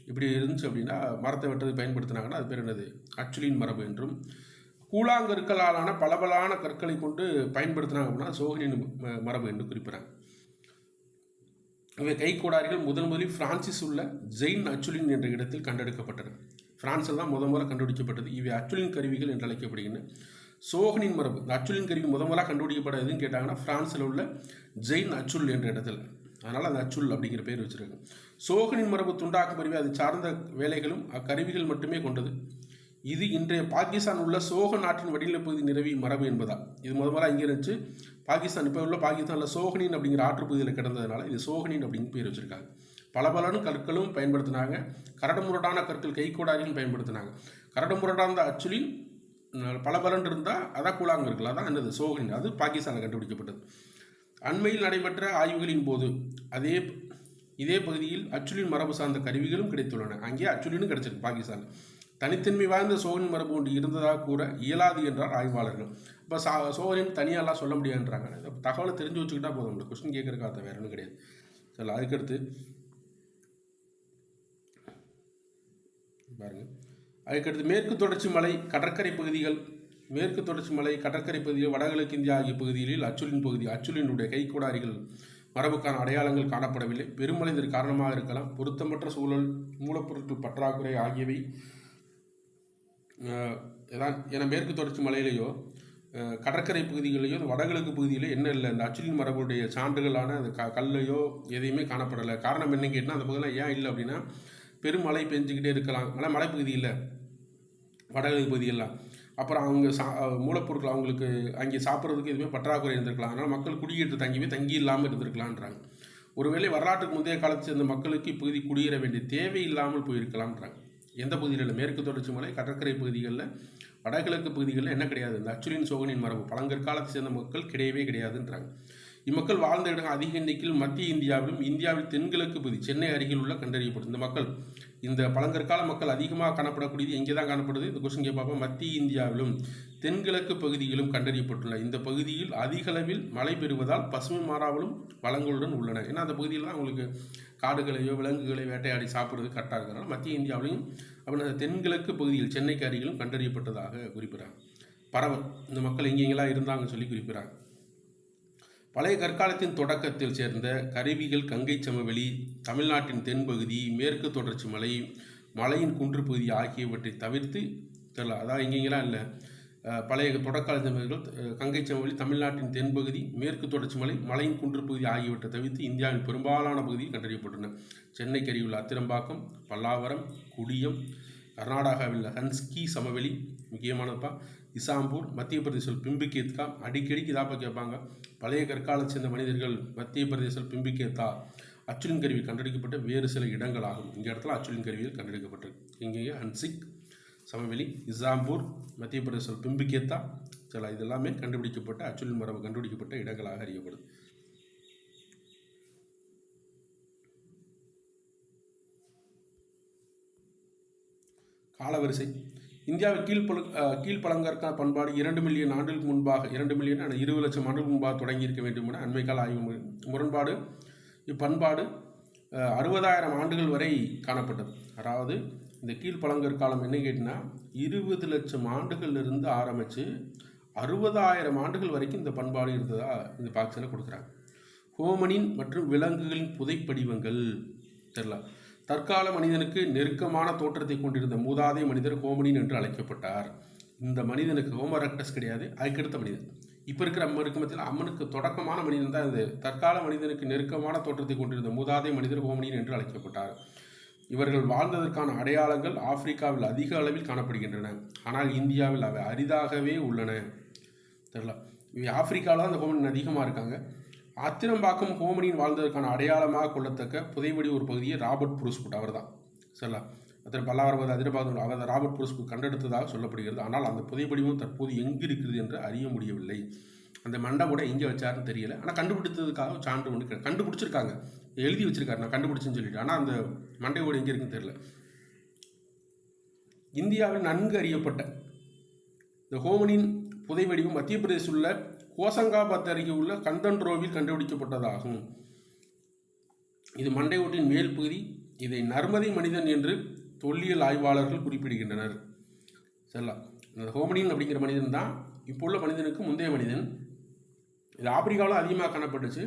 இப்படி இருந்துச்சு அப்படின்னா மரத்தை வெட்டுறது பயன்படுத்தினாங்கன்னா அது பேர் என்னது? அச்சுலின் மரபு என்றும். கூழாங்கற்களாலான பலபலான கற்களை கொண்டு பயன்படுத்தினாங்க அப்படின்னா சோகனின் மரபு என்று குறிப்பிட்றாங்க. இவை கைக்கோடாரிகள் முதலில் பிரான்சிஸ் உள்ள ஜெயின் அச்சுலின் என்ற இடத்தில் கண்டெடுக்கப்பட்டன. பிரான்சில் தான் முதல்ல கண்டுபிடிக்கப்பட்டது. இவை அச்சுலின் கருவிகள் என்று அழைக்கப்படுகின்றன. சோகனின் மரபு, இந்த அச்சுலின் கருவி முதலாக கண்டுபிடிக்கப்பட எதுன்னு கேட்டாங்கன்னா பிரான்சில் உள்ள ஜெயின் அச்சுல் என்ற இடத்துல, அதனால் அந்த அச்சுல் அப்படிங்கிற பேர் வச்சுருக்காங்க. சோகனின் மரபு துண்டாக்கும் கருவி அது சார்ந்த வேலைகளும் அக்கருவிகள் மட்டுமே கொண்டது. இது இன்றைய பாகிஸ்தான் உள்ள சோக நாட்டின் வடிநிலைப் பகுதி நிறவி மரபு என்பதா. இது முதல்ல இங்கே இருந்துச்சு. பாகிஸ்தான் இப்போ உள்ள பாகிஸ்தானில் சோகனின் அப்படிங்கிற ஆற்றுப்பகுதியில் கிடந்ததுனால இது சோகனின் அப்படின்னு பேர் வச்சுருக்காங்க. பலபலனு கற்களும் பயன்படுத்தினாங்க. கரடுமுரடான கற்கள் கைக்கோடாரியும் பயன்படுத்தினாங்க. கரடுமுரடான அச்சுலின் பலபலன் இருந்தால் அதான் கூழாங்க இருக்குல்ல, அதான் என்னது சோகனின், அது பாகிஸ்தானில் கண்டுபிடிக்கப்பட்டது. அண்மையில் நடைபெற்ற ஆய்வுகளின் போது இதே பகுதியில் அச்சுலின் மரபு சார்ந்த கருவிகளும் கிடைத்துள்ளன. அங்கே அச்சுலினும் கிடைச்சிருக்கு பாகிஸ்தான். தனித்தன்மை வாய்ந்த சோகனின் மரபு ஒன்று இருந்ததாக கூற இயலாது என்றார் ஆய்வாளர்கள். இப்போ சோகனின் தனியாலாம் சொல்ல முடியாதுன்றாங்க. தகவலை தெரிஞ்சு வச்சுக்கிட்டா போதும், இந்த கொஸ்டின் கேட்கறதுக்கு வேற ஒன்றும் கிடையாது. சரி, அதுக்கடுத்து பாருங்க. அதுக்கடுத்து மேற்கு தொடர்ச்சி மலை கடற்கரை பகுதிகள், மேற்கு தொடர்ச்சி மலை கடற்கரை பகுதிகள், வடகிழக்கு இந்தியா ஆகிய பகுதிகளில் அச்சுலினுடைய கைக்கோடாரிகள் மரபுக்கான அடையாளங்கள் காணப்படவில்லை. பெருமழை இதற்கு காரணமாக இருக்கலாம். பொருத்தமற்ற சூழல், மூலப்பொருட்கள் பற்றாக்குறை ஆகியவை ஏன்னா மேற்கு தொடர்ச்சி மலையிலேயோ கடற்கரை பகுதிகளிலேயோ வடகிழக்கு பகுதியிலோ என்ன இல்லை, இந்த அச்சுலின் மரபுடைய சான்றுகளான அந்த கல்லையோ எதையுமே காணப்படலை. காரணம் என்னன்னு கேட்டால் அந்த பகுதியெலாம் ஏன் இல்லை அப்படின்னா பெருமழை பெஞ்சிக்கிட்டே இருக்கலாம், ஆனால் மலைப்பகுதி இல்லை வடகிழக்கு பகுதியெல்லாம். அப்புறம் அவங்க மூலப்பொருட்கள் அவங்களுக்கு அங்கே சாப்பிட்றதுக்கு எதுவுமே பற்றாக்குறை இருந்திருக்கலாம். அதனால் மக்கள் குடியேற்று தங்கி இல்லாமல் இருந்திருக்கலான்றாங்க. ஒருவேளை வரலாற்றுக்கு முந்தைய காலத்தை சேர்ந்த மக்களுக்கு இப்பகுதி குடியேற வேண்டிய தேவை இல்லாமல் போயிருக்கலாம்ன்றாங்க. எந்த பகுதிகளில் மேற்கு தொடர்ச்சி மலை கடற்கரை பகுதிகளில் வடகிழக்கு பகுதிகளில் என்ன கிடையாது, இந்த அச்சுலின் சோகனின் மரபு பழங்கற்காலத்தை சேர்ந்த மக்கள் கிடையவே கிடையாதுன்றாங்க. இம்மக்கள் வாழ்ந்த இடம் அதிக எண்ணிக்கையில் மத்திய இந்தியாவிலும் இந்தியாவில் தென்கிழக்கு பகுதி சென்னை அருகில் உள்ள கண்டறியப்படும். இந்த மக்கள், இந்த பழங்கற்கால மக்கள் அதிகமாக காணப்படக்கூடியது எங்கே தான் காணப்படுது, இந்த கொஸ்டின் கேட்பாப்பா. மத்திய இந்தியாவிலும் தென்கிழக்கு பகுதியிலும் கண்டறியப்பட்டுள்ள இந்த பகுதியில் அதிக அளவில் மழை பெறுவதால் பசுமை மாறாவலும் வளங்களுடன் உள்ளன. ஏன்னா அந்த பகுதியில் தான் அவங்களுக்கு காடுகளையோ விலங்குகளை வேட்டையாடி சாப்பிட்றது கரெக்டாக இருக்கிறனால மத்திய இந்தியாவிலையும் அப்படின்னா தென்கிழக்கு பகுதியில் சென்னைக்கு அருகிலும் கண்டறியப்பட்டதாக குறிப்பிட்றாங்க. பரவல், இந்த மக்கள் எங்கெங்கெல்லாம் இருந்தாங்கன்னு சொல்லி குறிப்பிட்றாங்க. பழைய கற்காலத்தின் தொடக்கத்தில் சேர்ந்த கருவிகள் கங்கை சமவெளி, தமிழ்நாட்டின் தென்பகுதி, மேற்கு தொடர்ச்சி மலை, மலையின் குன்று பகுதி ஆகியவற்றை தவிர்த்து தெரியல. அதாவது எங்கெங்கெல்லாம் இல்லை, பழைய தொடக்கால சமவெளிகள் கங்கை சமவெளி, தமிழ்நாட்டின் தென்பகுதி, மேற்கு தொடர்ச்சி மலை, மலையின் குன்று பகுதி ஆகியவற்றை தவிர்த்து இந்தியாவின் பெரும்பாலான பகுதியில் கண்டறியப்பட்டன. சென்னைக்கு அருகிலுள்ள அத்திரம்பாக்கம், பல்லாவரம், குடியம், கர்நாடகாவில் ஹன்ஸ்கி சமவெளி முக்கியமானப்பா, இசாம்பூர், மத்திய பிரதேசம் பிம்பிகேத்கா, அடிக்கடிக்கு இதாப்பா கேட்பாங்க. பழைய கற்காலத்தை சேர்ந்த மனிதர்கள் மத்திய பிரதேசம் பிம்பிகேத்தா அச்சுலின் கருவி கண்டெடுக்கப்பட்ட வேறு சில இடங்கள் ஆகும். இந்த இடத்துல அச்சுலின் கருவியில் கண்டெடுக்கப்பட்டிருக்கு. இங்கேயே ஹன்சிக் சமவெளி, இசாம்பூர், மத்திய பிரதேசம் பிம்பிகேத்தா சில இதெல்லாமே கண்டுபிடிக்கப்பட்ட அச்சுலின் மரபு கண்டுபிடிக்கப்பட்ட இடங்களாக அறியப்படுது. காலவரிசை. இந்தியாவில் கீழ்ப்பழங்கற்கான பண்பாடு 2 மில்லியன் ஆண்டுகளுக்கு முன்பாக 2 மில்லியன் 20 லட்சம் ஆண்டுகளுக்கு முன்பாக தொடங்கி இருக்க வேண்டும் என அண்மைக்கால ஆய்வு முரண்பாடு. இப்பண்பாடு 60,000 ஆண்டுகள் வரை காணப்பட்டது. அதாவது இந்த கீழ்ப்பழங்கற்காலம் என்ன கேட்டினா 20 லட்சம் ஆண்டுகளிலிருந்து ஆரம்பித்து 60,000 ஆண்டுகள் வரைக்கும் இந்த பண்பாடு இருந்ததாக இந்த பாக்ஸில் கொடுக்குறாங்க. ஹோமனின் மற்றும் விலங்குகளின் புதைப்படிவங்கள் தெரியல. தற்கால மனிதனுக்கு நெருக்கமான தோற்றத்தை கொண்டிருந்த மூதாதை மனிதர் ஹோமனின் என்று அழைக்கப்பட்டார். இந்த மனிதனுக்கு ஹோமோ எரெக்டஸ் கிடையாது, அதுக்கடுத்த மனிதன். இப்போ இருக்கிற அம்மனுக்கு மத்தியில் அம்மனுக்கு தொடக்கமான மனிதன் தான் இது. தற்கால மனிதனுக்கு நெருக்கமான தோற்றத்தை கொண்டிருந்த மூதாதை மனிதர் ஹோமனின் என்று அழைக்கப்பட்டார். இவர்கள் வாழ்ந்ததற்கான அடையாளங்கள் ஆப்பிரிக்காவில் அதிக அளவில் காணப்படுகின்றன, ஆனால் இந்தியாவில் அவை அரிதாகவே உள்ளன. தெரியல, இவை ஆப்பிரிக்காவில் தான் அந்த ஹோமனின் அதிகமாக இருக்காங்க. அத்திரம்பாக்கம் ஹோமனின் வாழ்ந்ததற்கான அடையாளமாக கொள்ளத்தக்க புதைவடி ஒரு பகுதியை ராபர்ட் புரூஸ்புட் அவர் தான் சரிங்களா. அத்தனை பல்லாவரம் அதிரபாகம் அவர் ராபர்ட் புரூஸ்புட் கண்டெடுத்ததாக சொல்லப்படுகிறது. ஆனால் அந்த புதைவடிவம் தற்போது எங்கு இருக்கிறது என்று அறிய முடியவில்லை. அந்த மண்டை கூட எங்கே வச்சாருன்னு தெரியல. ஆனால் கண்டுபிடித்ததுக்காக சான்று ஒன்று கண்டுபிடிச்சிருக்காங்க, எழுதி வச்சிருக்காரு நான் கண்டுபிடிச்சேன்னு சொல்லிட்டு. ஆனால் அந்த மண்டை கூட எங்கே இருக்குன்னு தெரியல. இந்தியாவில் நன்கு அறியப்பட்ட இந்த ஹோமனின் புதைவடிவம் மத்திய பிரதேசத்தில் உள்ள ஹோசங்காபாத் அருகே உள்ள கந்தன்ரோவில் கண்டுபிடிக்கப்பட்டதாகும். இது மண்டை ஓட்டின் மேல் பகுதி. இதை நர்மதை மனிதன் என்று தொல்லியல் ஆய்வாளர்கள் குறிப்பிடுகின்றனர். சரிங்களா, இந்த ஹோமனின் அப்படிங்கிற மனிதன் தான் இப்போ உள்ள மனிதனுக்கு முந்தைய மனிதன். இது ஆப்பிரிக்காவில் அதிகமாக காணப்பட்டுச்சு.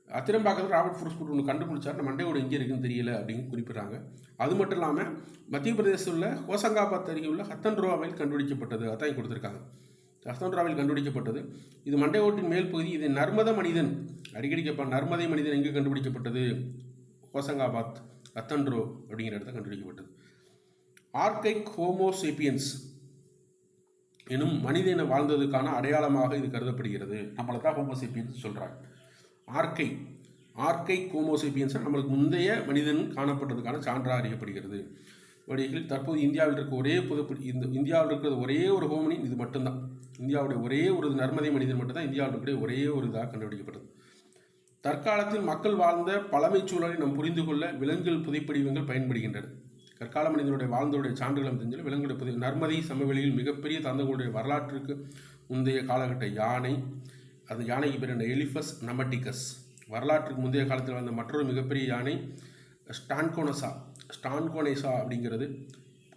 அத்திரம்பாக்கத்தில் ராபர்ட் புரூஸ்புட் ஒன்று கண்டுபிடிச்சார். அந்த மண்டையோடு எங்கே இருக்குன்னு தெரியல அப்படின்னு குறிப்பிட்றாங்க. அது மட்டும் இல்லாமல் மத்திய பிரதேசத்தில் உள்ள ஹோசங்காபாத் அருகே உள்ள ஹத்தன்ரோவில் கண்டுபிடிக்கப்பட்டது. அதான் கொடுத்துருக்காங்க. ஹஸ்தன்ராவில் கண்டுபிடிக்கப்பட்டது. இது மண்டை ஓட்டின் மேல் பகுதி. இது நர்மத மனிதன், அடிக்கடி கேட்பான், நர்மதை மனிதன் எங்கே கண்டுபிடிக்கப்பட்டது? ஹோசங்காபாத் அத்தன்ட்ரோ அப்படிங்கிற இடத்த கண்டுபிடிக்கப்பட்டது. ஆர்கைக் ஹோமோசேப்பியன்ஸ் எனும் மனிதனை வாழ்ந்ததுக்கான அடையாளமாக இது கருதப்படுகிறது. நம்மளை தான் ஹோமோசேப்பியன்ஸ் சொல்கிறாங்க. ஆர்கைக் ஹோமோசேப்பியன்ஸ் நம்மளுக்கு முந்தைய மனிதன் காணப்பட்டதுக்கான சான்றாக அறியப்படுகிறது. வழிகளில் தற்போது இந்தியாவில் இருக்க இந்தியாவில் இருக்கிறது ஒரே ஒரு ஹோமினின் இது மட்டும்தான். இந்தியாவுடைய ஒரே ஒரு நர்மதை மனிதன் மட்டும்தான் இந்தியாவில் இருக்கிற ஒரே ஒரு இதாக கண்டுபிடிக்கப்பட்டது. தற்காலத்தில் மக்கள் வாழ்ந்த பழமை சூழலை நாம் புரிந்து கொள்ள விலங்குகள் புதைப்படிவங்கள் பயன்படுகின்றன. கற்கால மனிதனுடைய வாழ்ந்தோடைய சான்றுகளும் தெரிஞ்சு விலங்குடைய நர்மதை சமவெளியில் மிகப்பெரிய தந்தங்களுடைய வரலாற்றுக்கு முந்தைய காலகட்ட யானை, அந்த யானைக்கு பேர் என்ன, எலிஃபஸ் நமட்டிகஸ். வரலாற்றுக்கு முந்தைய காலத்தில் வந்த மற்றொரு மிகப்பெரிய யானை ஸ்டான்கோனேசா அப்படிங்கிறது.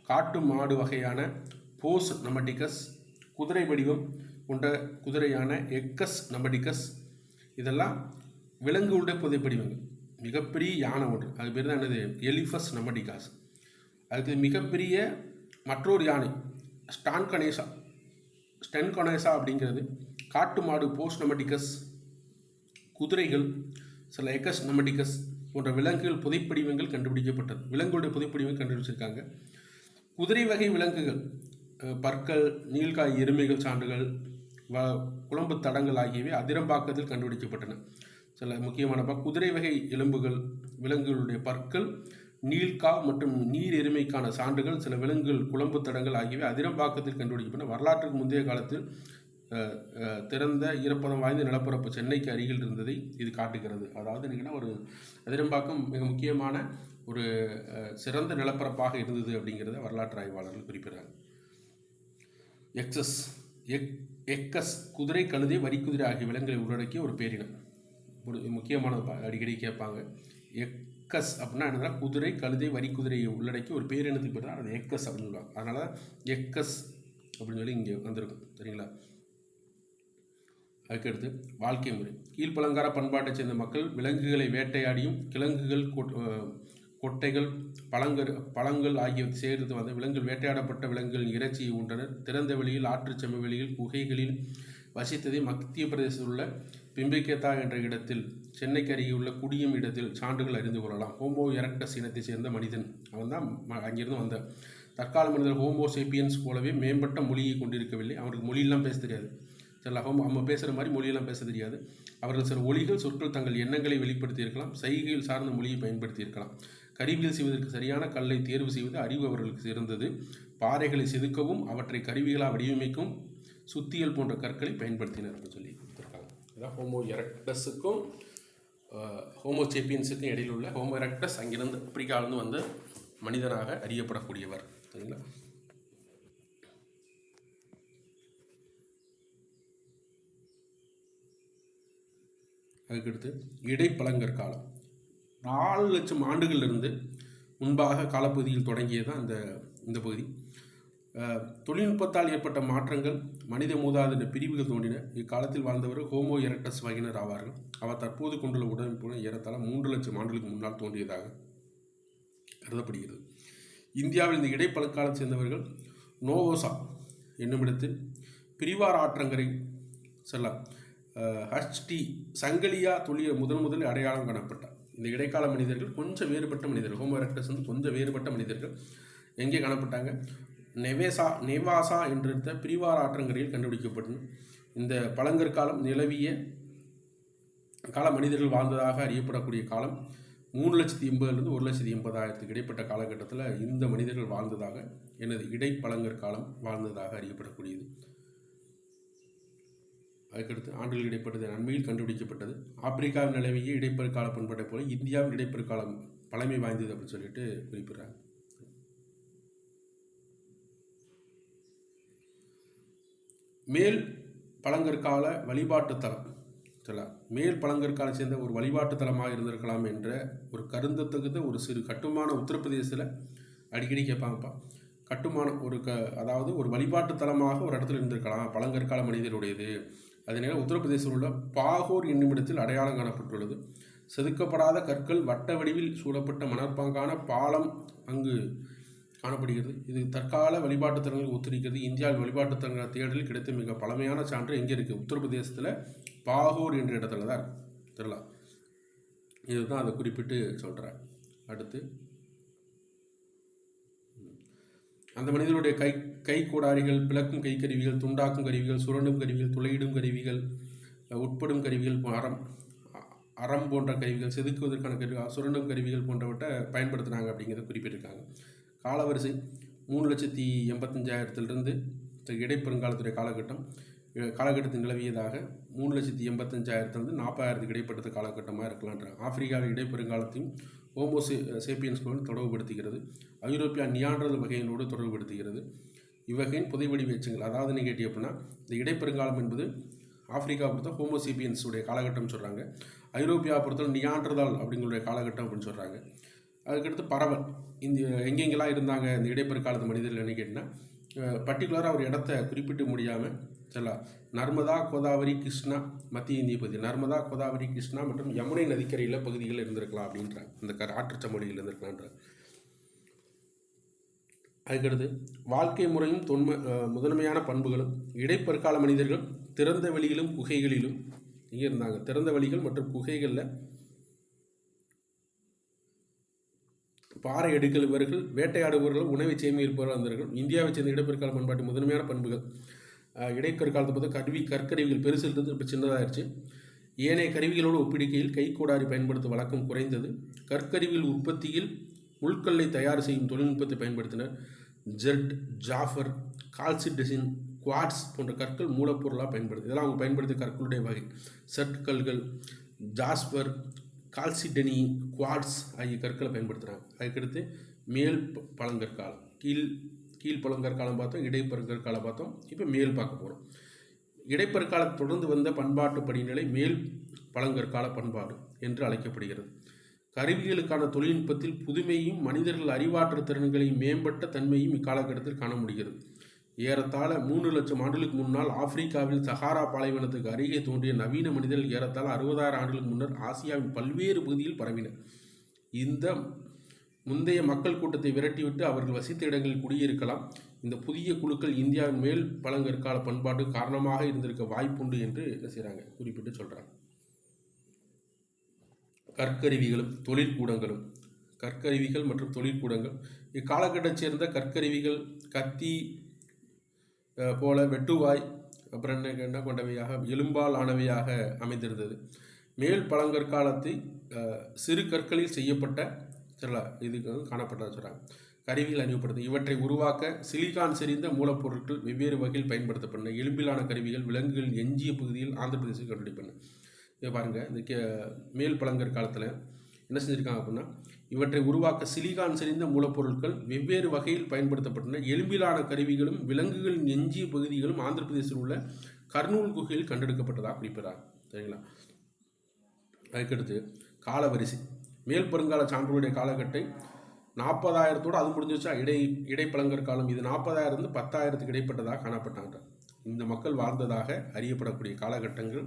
காட்டு மாடு வகையான போஸ் நமட்டிகஸ். குதிரை வடிவம் கொண்ட குதிரையான எக்கஸ் நமட்டிகஸ். இதெல்லாம் விலங்குடைய புதைப்படிவங்கள். மிகப்பெரிய யானை ஒன்று, அது பேர் தான் என்னது, எலிஃபஸ் நமட்டிகாஸ். அதுக்கு மிகப்பெரிய மற்றொரு யானை ஸ்டென்கொனேசா அப்படிங்கிறது. காட்டு மாடு போஸ் நமட்டிகஸ், குதிரைகள் சில எக்கஸ் நமட்டிகஸ் போன்ற விலங்குகள் புதைப்படிவங்கள் கண்டுபிடிக்கப்பட்டது. விலங்குடைய புதைப்படிவங்கள் கண்டுபிடிச்சிருக்காங்க. குதிரை வகை விலங்குகள், பற்கள், நீள்காய் எருமைகள் சான்றுகள், குழம்பு தடங்கள் ஆகியவை அதிரம்பாக்கத்தில் கண்டுபிடிக்கப்பட்டன. சில முக்கியமான குதிரை வகை எலும்புகள், விலங்குகளுடைய பற்கள், நீள்காய் மற்றும் நீர் எருமைக்கான சான்றுகள், சில விலங்குகள் குழம்பு தடங்கள் ஆகியவை அதிரம்பாக்கத்தில் கண்டுபிடிக்கப்பட்டன. வரலாற்றுக்கு முந்தைய காலத்தில் திறந்த ஈரப்பதம் வாய்ந்த நிலப்பரப்பு சென்னைக்கு அருகில் இருந்ததை இது காட்டுகிறது. அதாவது என்னங்கன்னா, ஒரு அதிரம்பாக்கம் மிக முக்கியமான ஒரு சிறந்த நிலப்பரப்பாக இருந்தது அப்படிங்கிறத வரலாற்று ஆய்வாளர்கள் குறிப்பிடுறாங்க. எக்கஸ் குதிரை, கழுதை, வரிக்குதிரை ஆகிய விலங்குகளை உள்ளடக்கிய ஒரு பேரினம். ஒரு முக்கியமானது, அடிக்கடி கேட்பாங்க. எக்கஸ் அப்படின்னா என்னன்னா, குதிரை, கழுதை, வரிக்குதிரையை உள்ளடக்கி ஒரு பேரினத்துக்கு பேர் தான் அது எக்கஸ் அப்படின்னு சொல்லுவாங்க. அதனால தான் எக்கஸ் அப்படின்னு சொல்லி இங்கே வந்திருக்கும். சரிங்களா? அதுக்கடுத்து வாழ்க்கை முறை. கீழ்ப்பழங்கார பண்பாட்டை சேர்ந்த மக்கள் விலங்குகளை வேட்டையாடியும் கிழங்குகள், கொட்டைகள், பழங்கள் ஆகியவை சேர்த்து வந்த விலங்குகள் வேட்டையாடப்பட்ட விலங்குகளின் இறைச்சியை உண்டனர். திறந்த வெளியில், ஆற்று சமவெளியில், குகைகளில் வசித்ததை மத்திய பிரதேசத்தில் உள்ள பிம்பிகேதா என்ற இடத்தில், சென்னைக்கு அருகே உள்ள குடியும் இடத்தில் சான்றுகள் அறிந்து கொள்ளலாம். ஹோமோ எரக்டஸ் இனத்தை சேர்ந்த மனிதன், அவன் தான் அங்கிருந்து வந்த தற்கால மனிதர். ஹோமோ சேப்பியன்ஸ் போலவே மேம்பட்ட மொழியை கொண்டிருக்கவில்லை. அவருக்கு மொழியெல்லாம் பேச தெரியாது. சில நம்ம பேசுகிற மாதிரி மொழியெல்லாம் பேச தெரியாது. அவர்கள் சில ஒலிகள், சொற்கள், தங்கள் எண்ணங்களை வெளிப்படுத்தியிருக்கலாம். சைகைகள் சார்ந்த மொழியை பயன்படுத்தியிருக்கலாம். கருவிகள் செய்வதற்கு சரியான கல்லை தேர்வு செய்வது அறிவு அவர்களுக்கு இருந்தது. பாறைகளை செதுக்கவும் அவற்றை கருவிகளாக வடிவமைக்கும் சுத்தியல் போன்ற கற்களை பயன்படுத்தினர் அப்படின்னு சொல்லி கொடுத்துருக்காங்க. இதான் ஹோமோ எரக்டஸுக்கும் ஹோமோ சேப்பியன்ஸுக்கும் இடையில் உள்ள. ஹோமோ எரக்டஸ் அங்கிருந்து ஆப்பிரிக்காவிலிருந்து வந்த மனிதனாக அறியப்படக்கூடியவர். சரிங்களா? அதுக்கடுத்து இடைப்பழங்கற்காலம். 4 லட்சம் ஆண்டுகளிலிருந்து முன்பாக காலப்பகுதியில் தொடங்கியதான் இந்த பகுதி. தொழில்நுட்பத்தால் ஏற்பட்ட மாற்றங்கள், மனித மூதாதையர் பிரிவுகள் தோன்றின. இக்காலத்தில் வாழ்ந்தவர் ஹோமோ எரக்டஸ் வகையினர் ஆவார்கள். அவர் தற்போது கொண்டுள்ள உடமைப்புடன் ஏறத்தாழ 3 லட்சம் ஆண்டுகளுக்கு முன்னால் தோன்றியதாக கருதப்படுகிறது. இந்தியாவில் இந்த இடைப்பழக்காலம் சேர்ந்தவர்கள் நோவோசா என்னுமிடத்தில் பிரிவார் ஆற்றங்கரை செல்ல ஹச்டி சங்கிலியா தொழில் முதலில் அடையாளம் காணப்பட்டார். இந்த இடைக்கால மனிதர்கள் கொஞ்சம் வேறுபட்ட மனிதர்கள். ஹோமோ எரக்டஸ் வந்து கொஞ்சம் வேறுபட்ட மனிதர்கள். எங்கே காணப்பட்டாங்க? நெவாசா என்ற பிரிவார் ஆற்றங்கரையில் கண்டுபிடிக்கப்பட்டது. இந்த பழங்கற்காலம் நிலவிய கால மனிதர்கள் வாழ்ந்ததாக அறியப்படக்கூடிய காலம் 3,80,000 1,80,000 இடைப்பட்ட காலகட்டத்தில் இந்த மனிதர்கள் வாழ்ந்ததாக, எனது இடைப்பழங்கற்காலம் வாழ்ந்ததாக அறியப்படக்கூடியது. அதுக்கடுத்து ஆண்டுகள் இடைப்பட்டது அண்மையில் கண்டுபிடிக்கப்பட்டது. ஆப்பிரிக்காவில் நிலவிய இடைப்பெருக்கால பண்பாட்டை போல இந்தியாவில் இடைப்பெருக்காலம் பழமை வாய்ந்தது அப்படின்னு சொல்லிட்டு குறிப்பிடுறாங்க. மேல் பழங்கற்கால வழிபாட்டு தலம். மேல் பழங்கற்கால சேர்ந்த ஒரு வழிபாட்டு தலமாக இருந்திருக்கலாம் என்ற ஒரு கருந்தத்தகுந்த ஒரு சிறு கட்டுமான உத்தரப்பிரதேசத்தில் அடிக்கடி கேட்பாங்கப்பா. கட்டுமானம் அதாவது ஒரு வழிபாட்டு தலமாக ஒரு இடத்துல இருந்திருக்கலாம், பழங்கற்கால மனிதருடையது. அதனால் உத்தரப்பிரதேசத்தில் உள்ள பாகூர் என்னுமிடத்தில் அடையாளம் காணப்பட்டுள்ளது. செதுக்கப்படாத கற்கள், வட்ட வடிவில் சூழப்பட்ட மணற்பாங்கான பாலம் அங்கு காணப்படுகிறது. இது தற்கால வழிபாட்டுத் தலங்களுக்கு ஒத்திருக்கிறது. இந்தியாவில் வழிபாட்டுத் தலங்கள் தேடலில் கிடைத்த மிக பழமையான சான்று எங்கே இருக்குது? உத்தரப்பிரதேசத்தில் பாகூர் என்ற இடத்துல தான் இருக்குது. தெரியல, இதுதான் அதை குறிப்பிட்டு சொல்கிறேன். அடுத்து, அந்த மனிதனுடைய கை கோடாரிகள், பிளக்கும் கைக்கருவிகள், துண்டாக்கும் கருவிகள், சுரண்டும் கருவிகள், துளையிடும் கருவிகள், உட்படும் கருவிகள், அறம் போன்ற கருவிகள், செதுக்குவதற்கான கருவிகள், சுரண்டும் கருவிகள் போன்றவற்றை பயன்படுத்தினாங்க அப்படிங்கிறத குறிப்பிட்டிருக்காங்க. காலவரிசை 3,85,000 இடைப்பெருங்காலத்துடைய காலகட்டத்தில் நிலவியதாக 3,85,000 40,000 இடைப்பட்ட காலகட்டமாக இருக்கலான்றாங்க. ஆப்பிரிக்காவில் இடைப்பெருங்காலத்தையும் ஹோமோ சேப்பியன்ஸ்களுடன் தொடர்புபடுத்துகிறது. ஐரோப்பியா நியாண்டரல் வகையினோடு தொடர்புபடுத்துகிறது. இவ்வகையின் புதைவடிவ எச்சங்கள், அதாவது நீங்கள் அப்படின்னா இந்த இடைப்பெருங்காலம் என்பது ஆப்பிரிக்கா பொறுத்த ஹோமோ சேப்பியன்ஸுடைய காலகட்டம் சொல்கிறாங்க. ஐரோப்பியா பொறுத்த நியாண்டர்தால் அப்படிங்களுடைய காலகட்டம் அப்படின்னு சொல்கிறாங்க. அதுக்கடுத்து பரவல், இந்த எங்கெங்கெல்லாம் இருந்தாங்க இந்த இடைப்பெருக்காலத்து மனிதர்கள் கேட்டிங்கன்னா, பர்டிகுலராக ஒரு இடத்த குறிப்பிட்டு முடியாமல் சொல்லலாம். நர்மதா, கோதாவரி, கிருஷ்ணா, மத்திய இந்திய பகுதி, நர்மதா, கோதாவரி, கிருஷ்ணா மற்றும் யமுனை நதிக்கரையில் பகுதிகள் இருந்திருக்கலாம் அப்படின்றாங்க. இந்த ஆற்றுச்சமொழிகள் இருந்திருக்கலான்ற. அதுக்கடுத்து வாழ்க்கை முறையும் முதன்மையான பண்புகளும். இடைப்பற்கால மனிதர்கள் திறந்த வெளியிலும் குகைகளிலும் இங்கே இருந்தாங்க. திறந்த வெளிகள் மற்றும் குகைகளில் பாறை எடுக்கல் இவர்கள், வேட்டையாடுபவர்கள், உணவை சேமிப்பவர்கள் வந்தார்கள். இந்தியாவை சேர்ந்த இடைப்பற்கால பண்பாட்டு முதன்மையான பண்புகள். இடைக்கற்காலத்தை பார்த்து கற்கருவிகள் பெருசிலிருந்து இப்போ சின்னதாகிடுச்சு. ஏனைய கருவிகளோடு ஒப்பிடுகையில் கைக்கோடாரி பயன்படுத்தும் வழக்கம் குறைந்தது. கற்கருவிகள் உற்பத்தியில் முள்கல்லை தயார் செய்யும் தொழில்நுட்பத்தை பயன்படுத்தினர். ஜெட், ஜாஃபர், கால்சிடெசின், குவாட்ஸ் போன்ற கற்கள் மூலப்பொருளாக பயன்படுது. இதெல்லாம் அவங்க பயன்படுத்திய கற்களுடைய வகை. சர்ட்கல்கள், ஜாஸ்பர், கால்சிடெனி, குவாட்ஸ் ஆகிய கற்களை பயன்படுத்துகிறாங்க. அதுக்கடுத்து மேல் பழங்கற்காலம், கீழ்பழங்கற்காலம் பார்த்தோம், இடைப்பெருங்கற்காலம் பார்த்தோம். இப்போ மேல் பார்க்க போகிறோம். இடைப்பெருக்காலம் தொடர்ந்து வந்த பண்பாட்டு படிநிலை மேல் பழங்கற்கால பண்பாடு என்று அழைக்கப்படுகிறது. கருவிகளுக்கான தொழில்நுட்பத்தில் புதுமையும் மனிதர்கள் அறிவாற்றல் திறன்களையும் மேம்பட்ட தன்மையும் இக்காலகட்டத்தில் காண முடிகிறது. ஏறத்தாழ 3 லட்சம் ஆண்டுகளுக்கு முன்னால் ஆப்பிரிக்காவில் சஹாரா பாலைவனத்துக்கு அருகே தோன்றிய நவீன மனிதர்கள் ஏறத்தாழ 60,000 ஆண்டுகளுக்கு முன்னர் ஆசியாவின் பல்வேறு பகுதியில் பரவினர். இந்த முந்தைய மக்கள் கூட்டத்தை விரட்டிவிட்டு அவர்கள் வசித்த இடங்களில் குடியிருக்கலாம். இந்த புதிய குழுக்கள் இந்தியாவின் மேல் பழங்கற்கால பண்பாட்டு காரணமாக இருந்திருக்க வாய்ப்புண்டு என்று என்ன செய்கிறாங்க குறிப்பிட்டு சொல்கிறாங்க. கற்கருவிகளும் தொழிற்கூடங்களும். கற்கருவிகள் மற்றும் தொழிற்கூடங்கள் இக்காலகட்டத்தை சேர்ந்த கற்கருவிகள் கத்தி போல வெட்டுவாய் அப்புறம் என்ன கொண்டவையாக எலும்பால் ஆனவையாக அமைந்திருந்தது. மேல் பழங்கற்காலத்தை சிறு கற்களில் செய்யப்பட்ட இதுக்கு காணப்பட்டதாக சொல்கிறாங்க. கருவிகள் அறிவுப்படுது. இவற்றை உருவாக்க சிலிகான் செறிந்த மூலப்பொருட்கள் வெவ்வேறு வகையில் பயன்படுத்தப்பட்டன. எலும்பிலான கருவிகள் விலங்குகள் எஞ்சிய பகுதியில் ஆந்திர பிரதேசத்தில் கண்டுபிடிப்பன. இதை பாருங்கள், இந்த மேல் பழங்கற்காலத்தில் என்ன செஞ்சுருக்காங்க அப்படின்னா, இவற்றை உருவாக்க சிலிகான் செறிந்த மூலப்பொருட்கள் வெவ்வேறு வகையில் பயன்படுத்தப்பட்டன. எலும்பிலான கருவிகளும் விலங்குகளின் எஞ்சிய பகுதிகளும் ஆந்திர பிரதேசத்தில் உள்ள கர்னூல் குகையில் கண்டெடுக்கப்பட்டதாக குறிப்பிட்றாங்க. சரிங்களா? அதுக்கடுத்து காலவரிசை. மேல் பெருங்கால சான்றுடைய காலகட்டை 40,000 அது முடிஞ்சிச்சா. இடைப்பழங்கற்காலம் இது 40,000 10,000 இடைப்பட்டதாக காணப்பட்டாங்க. இந்த மக்கள் வாழ்ந்ததாக அறியப்படக்கூடிய காலகட்டங்கள்.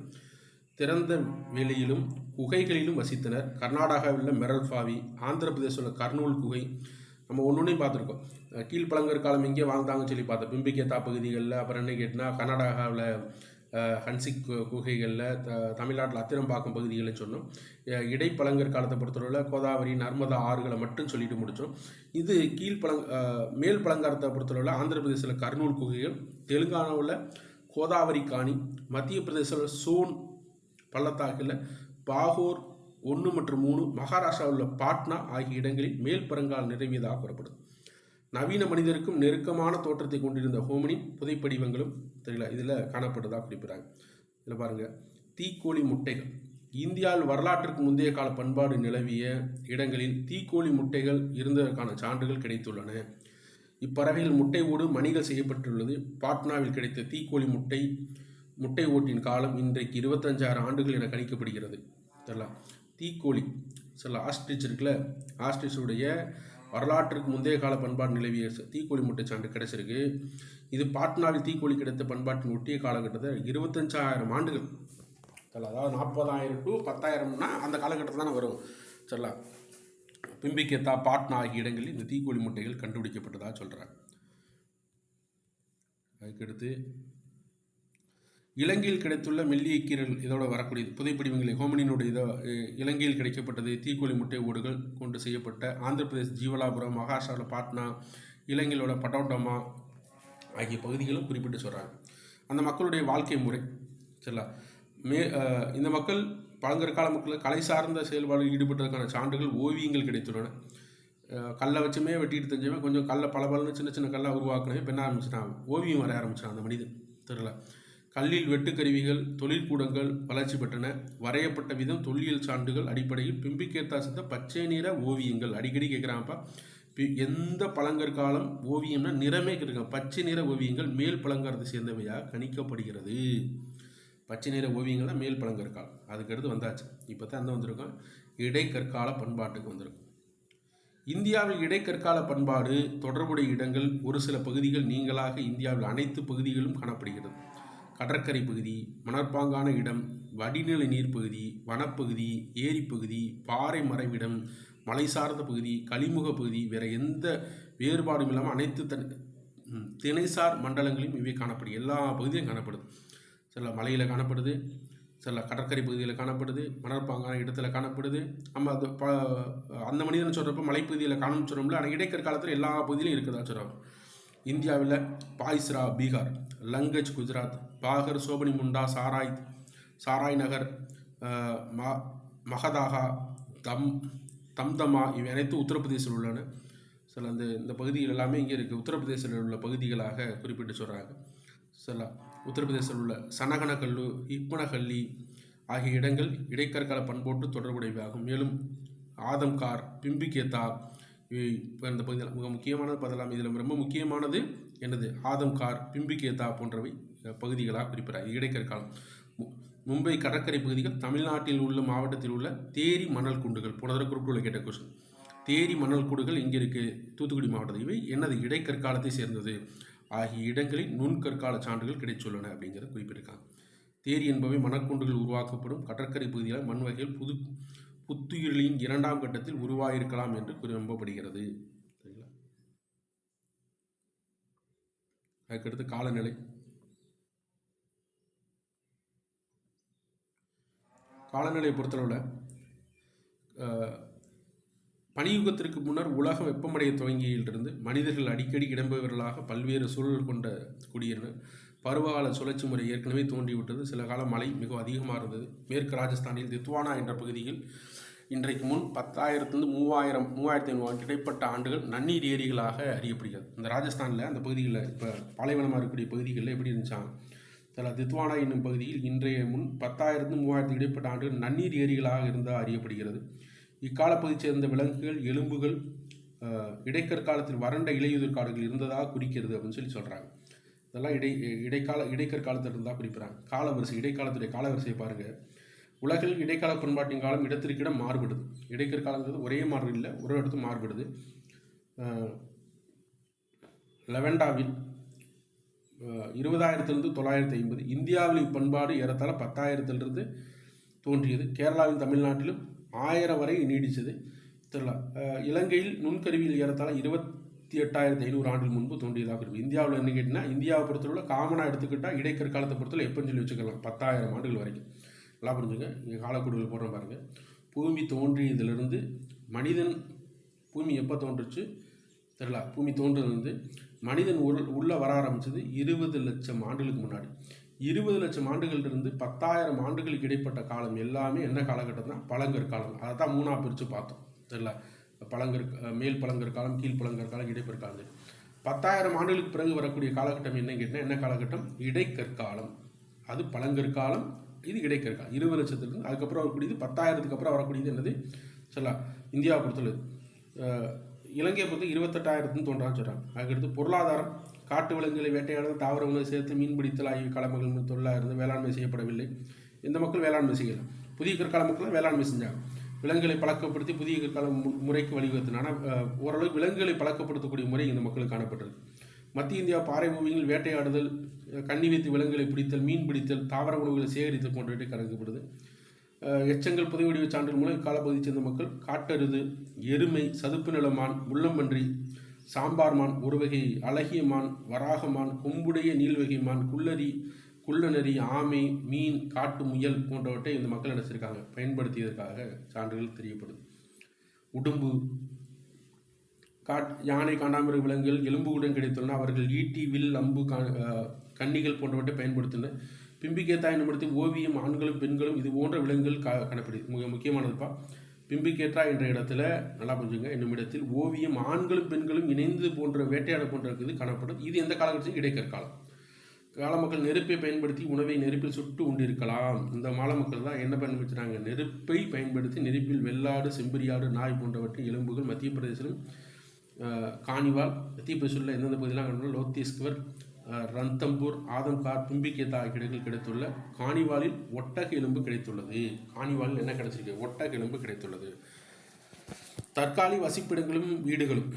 திறந்த வெளியிலும் குகைகளிலும் வசித்தனர். கர்நாடகாவில் உள்ள மெரல்ஃபாவி, ஆந்திர பிரதேசத்தில் உள்ள கர்னூல் குகை, நம்ம ஒன்றையும் பார்த்துருக்கோம். கீழ்ப்பழங்கற்காலம் எங்கே வாழ்ந்தாங்கன்னு சொல்லி பார்த்தோம். பிம்பிகேத்தா பகுதிகளில். அப்புறம் என்ன கேட்டால் கர்நாடகாவில் ஹன்சிக் குகைகளில், தமிழ்நாட்டில் அத்திரம்பாக்கம் பகுதிகளில் சொன்னோம். இடைப்பழங்கற்காலத்தை பொறுத்தவரையில் கோதாவரி, நர்மதா ஆறுகளை மட்டும் சொல்லிட்டு முடித்தோம். இது மேல் பழங்காலத்தை பொறுத்தவரையில் ஆந்திர பிரதேசத்தில் கர்னூல் குகைகள், தெலுங்கானாவில் கோதாவரி காணி, மத்திய பிரதேசத்தில் சோன் பள்ளத்தாக்கில் பாகூர் 1 மற்றும் 3, மகாராஷ்டிராவில் பாட்னா ஆகிய இடங்களில் மேல் பழங்கால நிறைவியதாக கூறப்படுது. நவீன மனிதருக்கும் நெருக்கமான தோற்றத்தை கொண்டிருந்த ஹோமினின் புதைப்படிவங்களும் தெரியல இதில் காணப்படுவதாக குறிப்பிட்றாங்க. இதில் பாருங்கள், தீக்கோழி முட்டைகள். இந்தியாவில் வரலாற்றுக்கு முந்தைய கால பண்பாடு நிலவிய இடங்களில் தீக்கோழி முட்டைகள் இருந்ததற்கான சான்றுகள் கிடைத்துள்ளன. இப்பறவைகள் முட்டை ஓடு மணிகள் செய்யப்பட்டுள்ளது. பாட்னாவில் கிடைத்த தீக்கோழி முட்டை ஓட்டின் காலம் இன்றைக்கு 25,000 ஆண்டுகள் என கணிக்கப்படுகிறது. சரிங்களா? தீக்கோழி ஆஸ்ட்ரிச் இருக்குல்ல, ஆஸ்ட்ரிச்சுடைய வரலாற்றுக்கு முந்தைய கால பண்பாடு நிலவிய தீக்கோழி முட்டை சான்று கிடைச்சிருக்கு. இது பாட்னாவில் தீக்கோழி கிடைத்த பண்பாட்டின் ஒட்டிய காலகட்டத்தில் 25,000 ஆண்டுகள். சரிங்களா? அதாவது 40,000 to 10,000னா அந்த காலகட்டத்தில் தானே வரும். சரிங்களா? பிம்பிகேத்தா, பாட்னா ஆகிய இடங்களில் இந்த தீக்கோழி முட்டைகள் கண்டுபிடிக்கப்பட்டதாக சொல்கிறாங்க. அதுக்கடுத்து இலங்கையில் கிடைத்துள்ள மெல்லிய கீரல் இதோட வரக்கூடியது புதைப்படிவங்களை ஹோமினினுடைய இதோ இலங்கையில் கிடைக்கப்பட்டது தீக்கோழி முட்டை ஓடுகள் கொண்டு செய்யப்பட்ட ஆந்திர பிரதேஷ் ஜீவலாபுரம், மகாராஷ்டிராவில் பாட்னா, இலங்கையிலோட பட்டோட்டமா ஆகிய பகுதிகளும் குறிப்பிட்டு சொல்கிறாங்க. அந்த மக்களுடைய வாழ்க்கை முறை சரிங்களா. இந்த மக்கள் பழங்கற்கால மக்கள் கலை சார்ந்த செயல்பாடுகள் ஈடுபட்டதற்கான சான்றுகள் ஓவியங்கள் கிடைத்துள்ளன. கல்லை வச்சுமே வெட்டிட்டு தெரிஞ்சவன் கொஞ்சம் கல்லை பளபளன்னு சின்ன சின்ன கல்லாக உருவாக்கினவே பெண்ண ஆரம்பிச்சிட்டான், ஓவியம் வரைய ஆரம்பிச்சான் அந்த மனிதன் தெரியல. கல்லில் வெட்டுக்கருவிகள், தொழிற்கூடங்கள் வளர்ச்சி பெற்றன. வரையப்பட்ட விதம் தொல்லியல் சான்றுகள் அடிப்படையில் பிம்பிகேத்தா சித்த பச்சை நிற ஓவியங்கள். அடிக்கடி கேட்குறாங்கப்பா, எந்த பழங்கற்காலம் ஓவியம்னா நிறமே கிடைக்கும். பச்சை நிற ஓவியங்கள் மேல் பழங்காலத்தை சேர்ந்தவையாக கணிக்கப்படுகிறது. பச்சை நிற ஓவியங்கள் தான் மேல் பழங்கற்காலம். அதுக்கடுத்து வந்தாச்சு. இப்போ தான் அந்த வந்திருக்கோம் இடைக்கற்கால பண்பாட்டுக்கு வந்திருக்கும். இந்தியாவில் இடைக்கற்கால பண்பாடு தொடர்புடைய இடங்கள் ஒரு சில பகுதிகள் நீங்களாக இந்தியாவில் அனைத்து பகுதிகளும் காணப்படுகிறது. கடற்கரை பகுதி, மணற்பாங்கான இடம், வடிநிலை நீர்ப்பகுதி, வனப்பகுதி, ஏரிப்பகுதி, பாறை மறைவிடம், மலை சார்ந்த பகுதி, கழிமுக பகுதி, வேறு எந்த வேறுபாடும் இல்லாமல் அனைத்து திணைசார் மண்டலங்களையும் இவை காணப்படுது. எல்லா பகுதியும் காணப்படுது. சில மலையில் காணப்படுது, சில கடற்கரை பகுதியில் காணப்படுது, மணற்பாங்கான இடத்துல காணப்படுது. நம்ம அது அந்த மனிதன் சொல்கிறப்ப மலைப்பகுதியில் காணும்னு சொல்கிறோம்ல, ஆனால் இடைக்கற்காலத்தில் எல்லா பகுதியிலும் இருக்குதா சொல்கிறாங்க. இந்தியாவில் பாய்ஸ்ரா பீகார், லங்கஜ் குஜராத், பாகர், சோபனி முண்டா, சாராய் நகர், மகதாகா, தம்தமா இவை அனைத்து உத்தரப்பிரதேசில் உள்ளன. சில இந்த பகுதிகள் எல்லாமே இங்கே இருக்குது. உத்தரப்பிரதேசத்தில் உள்ள பகுதிகளாக குறிப்பிட்டு சொல்கிறாங்க. சில உத்தரப்பிரதேசத்தில் உள்ள சனகனகல்லு, இப்மனஹல்லி ஆகிய இடங்கள் இடைக்கற்கால பண்பாட்டு தொடர்புடையவாகும். மேலும் ஆதம்கார், பிம்பிகேத்தா இப்போ இந்த பகுதியில் மிக முக்கியமானது பார்த்தலாம். இதில் ரொம்ப முக்கியமானது என்னது, ஆதம்கார், பிம்பிகேத்தா போன்றவை பகுதிகளாக குறிப்பிடார். இடைக்கற்காலம் மும்பை கடற்கரை பகுதிகள், தமிழ்நாட்டில் உள்ள மாவட்டத்தில் உள்ள தேரி மணல் குண்டுகள், போன தடவை குரூப்பில் கேட்ட கொஸ்டின். தேரி மணல் குண்டுகள் இங்கே இருக்குது, தூத்துக்குடி மாவட்டத்தில். இவை என்னது, இடைக்கற்காலத்தை சேர்ந்தது ஆகிய இடங்களில் நுண்கற்கால சான்றுகள் கிடைத்துள்ளன அப்படிங்கிறத குறிப்பிட்டிருக்காங்க. தேரி என்பவை மணற்குண்டுகள் உருவாக்கப்படும் கடற்கரை பகுதியில் மண் வகைகள் புத்துயிர்களின் இரண்டாம் கட்டத்தில் உருவாயிருக்கலாம் என்று நம்பப்படுகிறது. சரிங்களா. அதுக்கடுத்து காலநிலை. காலநிலையை பொறுத்தளவில் பனியுகத்திற்கு முன்னர் உலகம் வெப்பமடைய துவங்கியிலிருந்து மனிதர்கள் அடிக்கடி இடம்பெயர்வர்களாக பல்வேறு சூழல் கொண்ட குடியினர். பருவகால சுழற்சி முறை ஏற்கனவே தோன்றிவிட்டது. சில காலம் மழை மிக அதிகமாக இருந்தது. மேற்கு ராஜஸ்தானில் தித்வானா என்ற பகுதியில் இன்றைக்கு முன் 10,000 3,500 இடைப்பட்ட ஆண்டுகள் நன்னீர் ஏரிகளாக அறியப்படுகிறது. இந்த ராஜஸ்தானில் அந்த பகுதிகளில் இப்போ பாலைவனமாக இருக்கக்கூடிய பகுதிகளில் எப்படி இருந்துச்சாங்க, சில தித்வானா என்னும் பகுதியில் இன்றைய முன் 10,000 3,000 இடைப்பட்ட ஆண்டுகள் நன்னீர் ஏரிகளாக இருந்தால் அறியப்படுகிறது. இக்காலப்பகுதியை சேர்ந்த விலங்குகள், எலும்புகள் இடைக்கற்காலத்தில் வறண்ட இலையுதிர் காடுகள் இருந்ததாக குறிக்கிறது அப்படின்னு சொல்கிறாங்க. இதெல்லாம் இடைக்கற்காலத்தில் இருந்தால் குறிப்பிட்றாங்க. காலவரிசை, இடைக்காலத்துடைய காலவரிசையை பாருங்கள். உலகில் இடைக்கால பண்பாட்டின் காலம் இடத்திற்கிடம் மாறுபடுது. இடைக்கற்காலங்கிறது ஒரே மாதிரி இல்லை, ஒரு இடத்து மாறுபடுது. லெவண்டாவில் 20,000 950. இந்தியாவில் இப்பண்பாடு ஏறத்தாழ 10,000 தோன்றியது. கேரளாவின் தமிழ்நாட்டிலும் 1000 வரை நீடித்தது. தெரியல. இலங்கையில் நுண்கருவியில் ஏறத்தாழ 28,500 ஆண்டுகள் முன்பு தோன்றியதாக இருக்கும். இந்தியாவில் என்ன கேட்டிங்கன்னா, இந்தியாவை பொறுத்தவரை காமனாக எடுத்துக்கிட்டால் இடைக்கற்காலத்தை பொறுத்தவரை எப்போன்னு சொல்லி வச்சுக்கலாம், 10,000 ஆண்டுகள் வரைக்கும். நல்லா புரிஞ்சுங்க. இங்கே காலக்கூடுதல் போடுற பாருங்கள். பூமி தோன்றியதிலிருந்து மனிதன், பூமி எப்போ தோன்றுச்சு தெரியல, பூமி தோன்றுறது மனிதன் உள்ளே வர ஆரம்பித்தது 20 லட்சம் ஆண்டுகளுக்கு முன்னாடி. 20 லட்சம் ஆண்டுகளிலிருந்து 10,000 ஆண்டுகளுக்கு இடைப்பட்ட காலம் எல்லாமே என்ன காலகட்டம் தான், பழங்கற்காலம். அதை தான் 3ஆக பிரித்து பார்த்தோம். தெரியல, மேல் பழங்கற்காலம், கீழ் பழங்கற்காலம், இடைப்பற்காலம். 10,000 ஆண்டுகளுக்கு பிறகு வரக்கூடிய காலகட்டம் என்ன கேட்டால், என்ன காலகட்டம், இடைக்கற்காலம். அது பழங்கற்காலம், இது இடைக்கற்காலம். 20 லட்சத்துலேருந்து அதுக்கப்புறம் வரக்கூடியது 10,000க்கு அப்புறம் வரக்கூடியது என்னது சொல்லலாம். இந்தியாவை பொறுத்தளவு இலங்கையை பொறுத்து 28,000 தோன்றான்னு சொல்கிறாங்க. அதுக்கடுத்து பொருளாதாரம், காட்டு விலங்குகளை வேட்டையாடுதல், தாவர உணவை சேர்த்து மீன்பிடித்தல் ஆகிய கடமைகள் தொழிலாக இருந்து வேளாண்மை செய்யப்படவில்லை. இந்த மக்கள் வேளாண்மை செய்யலாம். புதிய கற்கால மக்கள் வேளாண்மை செஞ்சாங்க. விலங்குகளை பழக்கப்படுத்தி புதிய கற்கால முறைக்கு வழிவகுத்தின. ஆனால் ஓரளவுக்கு விலங்குகளை பழக்கப்படுத்தக்கூடிய முறை இந்த மக்களுக்கு காணப்பட்டிருக்கு. மத்திய இந்தியா பாறை ஓவியங்கள் வேட்டையாடுதல், கண்ணி வைத்து விலங்குகளை பிடித்தல், மீன் பிடித்தல், தாவர உணவுகளை சேகரித்தல் போன்றவற்றை கணக்கப்படுது. எச்சங்கள் புதை வடிவ சான்றிதழ் மூலம் இக்காலப்பகுதியைச் சேர்ந்த மக்கள் காட்டெருது, எருமை, சதுப்பு நிலமான், முள்ளம்பன்றி, சாம்பார் மான், ஒரு வகை அழகிய மான், வராகமான், கொம்புடைய நீள்வகை மான், குள்ளநரி, ஆமை, மீன், காட்டு முயல் போன்றவற்றை இந்த மக்கள் நினைச்சிருக்காங்க பயன்படுத்தியதற்காக சான்றுகள் தெரியப்படுது. உடும்பு, யானை, காண்டாமிருக விலங்குகள் எலும்புகளுடன் கிடைத்துள்ளன. அவர்கள் ஈட்டி, வில், அம்பு, கன்னிகள் போன்றவற்றை பயன்படுத்தினர். பிம்பிகேத்தா என்னும் ஓவியம் ஆண்களும் பெண்களும் இது போன்ற விலங்குகள் காணப்படுது. மிக முக்கியமானதுப்பா. பிம்பிகேத்ரா என்ற இடத்துல நல்லா புரிஞ்சுங்க, என்னும் இடத்தில் ஓவியம் ஆண்களும் பெண்களும் இணைந்து போன்ற வேட்டையாட போன்ற இது காணப்படுது. இது எந்த காலகட்டத்தில்? இடைக்கற்காலம். கால மக்கள் நெருப்பை பயன்படுத்தி உணவை நெருப்பில் சுட்டு உண்டிருக்கலாம். இந்த மால மக்கள் தான் என்ன பயன்படுத்தினாங்க? நெருப்பை பயன்படுத்தி நெருப்பில் வெள்ளாடு, செம்பரியாடு, நாய் போன்றவற்றின் எலும்புகள் மத்திய பிரதேசம் காணிவால், மத்திய பிரதேசத்தில் எந்தெந்த பகுதியெல்லாம் கண்டோம்? லோத்தீஸ்வர், ரந்தம்பூர், ஆதம்கார், பிம்பிகேத்தா ஆகிய இடங்கள் கிடைத்துள்ள காணிவாலில் ஒட்டக எலும்பு கிடைத்துள்ளது. காணிவாலில் என்ன கிடைச்சிருக்கு? ஒட்டக எலும்பு கிடைத்துள்ளது. தற்காலிக வசிப்பிடங்களும் வீடுகளும்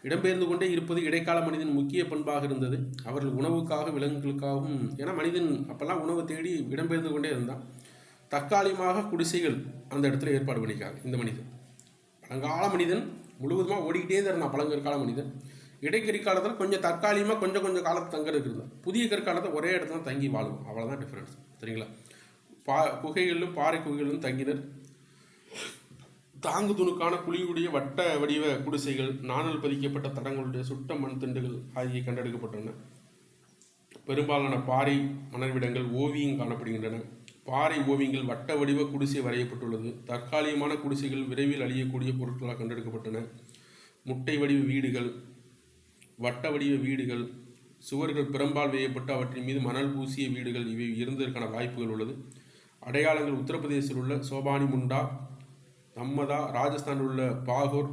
இடம்பெயர்ந்து கொண்டே இருப்பது இடைக்கால மனிதன் முக்கிய பண்பாக இருந்தது. அவர்கள் உணவுக்காக, விலங்குகளுக்காகவும், ஏன்னா மனிதன் அப்போல்லாம் உணவு தேடி இடம்பெயர்ந்து கொண்டே இருந்தான். தற்காலிகமாக குடிசைகள் அந்த இடத்துல ஏற்பாடு பண்ணிக்காங்க. இந்த மனிதன் பழங்கால மனிதன் முழுவதுமாக ஓடிக்கிட்டே தான் இருந்தான். பழங்கற்கால மனிதன் இடைக்கற்காலத்தில் கொஞ்சம் தற்காலிகமாக கொஞ்சம் காலத்து தங்கிறதுக்கு இருந்தான். புதிய கற்காலத்தை ஒரே இடத்துல தங்கி வாழும். அவ்வளோதான் டிஃப்ரென்ஸ். சரிங்களா? குகைகளிலும் பாறை குகைகளிலும் தங்கினர். தாங்கு துணுக்கான குழியுடைய வட்ட வடிவ குடிசைகள், நாணல் பதிக்கப்பட்ட தடங்களுடைய சுட்ட மண் திண்டுகள் ஆகிய கண்டெடுக்கப்பட்டன. பெரும்பாலான பாறை மணர்விடங்கள் ஓவியம் காணப்படுகின்றன. பாறை ஓவியங்கள் வட்ட வடிவ குடிசை வரையப்பட்டுள்ளது. தற்காலிகமான குடிசைகள் விரைவில் அழியக்கூடிய பொருட்களாக கண்டெடுக்கப்பட்டன. முட்டை வடிவ வீடுகள், வட்ட வடிவ வீடுகள், சுவர்கள் பிரம்பால் வேயப்பட்டு அவற்றின் மீது மணல் பூசிய வீடுகள் இவை இருந்ததற்கான வாய்ப்புகள் உள்ளது. அடையாளங்கள் உத்தரப்பிரதேசத்தில் உள்ள சோபானி முண்டா, நம்மதா, ராஜஸ்தானில் உள்ள பாகூர்,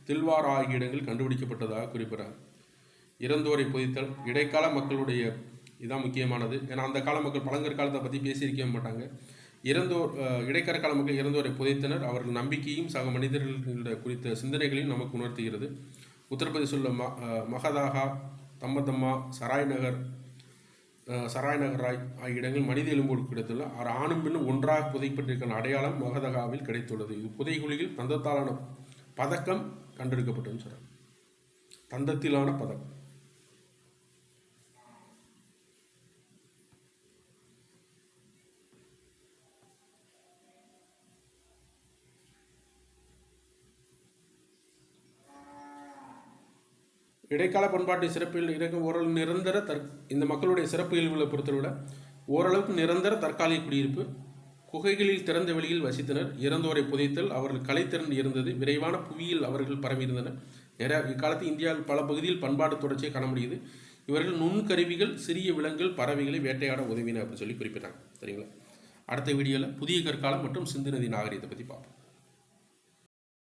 தில்வாரா ஆகிய இடங்கள் கண்டுபிடிக்கப்பட்டதாக குறிப்பிட்டார். இறந்தோரை புதைத்தல் இடைக்கால மக்களுடைய இதான் முக்கியமானது. ஏன்னா அந்த கால மக்கள் பழங்கற்காலத்தை பற்றி பேசியிருக்க மாட்டாங்க. இடைக்கற்கால மக்கள் இறந்தோரை புதைத்தனர். அவர்கள் நம்பிக்கையும் சக மனிதர்கள் குறித்த சிந்தனைகளையும் நமக்கு உணர்த்துகிறது. உத்தரப்பிரதேசில் உள்ள மகதாகா, தம்மதம்மா, சராய் நகராய் ஆகிய இடங்கள் மனித எலும்போடு கிடைத்துள்ள ஆணும் பெண்ணும் ஒன்றாக புதைப்பட்டிருக்கிற அடையாளம் மகதகாவில் கிடைத்துள்ளது. இது புதைகுழியில் தந்தத்தாலான பதக்கம் கண்டெடுக்கப்பட்டதுன்னு சொல்கிறார். தந்தத்திலான பதக்கம். இடைக்கால பண்பாட்டின் சிறப்பில் இருக்கும் ஓரளவு நிரந்தர இந்த மக்களுடைய சிறப்பு இயல்புகளை பொறுத்தவரை ஓரளவுக்கு நிரந்தர தற்காலிக குடியிருப்பு. குகைகளில் திறந்த வெளியில் வசித்தனர். இறந்தோரை புதைத்தல். அவர்கள் கலைத்திறன் இருந்தது. விரைவான புவியில் அவர்கள் பரவியிருந்தனர். இக்காலத்தில் இந்தியாவில் பல பகுதியில் பண்பாட்டு தொடர்ச்சியை காண முடியுது. இவர்கள் நுண்கருவிகள், சிறிய விலங்குகள், பறவைகளை வேட்டையாட உதவினர் அப்படின்னு சொல்லி குறிப்பிட்டாங்க. சரிங்களா? அடுத்த வீடியோவில் புதிய கற்காலம் மற்றும் சிந்து நதி நாகரிகத்தை பற்றி பார்ப்போம்.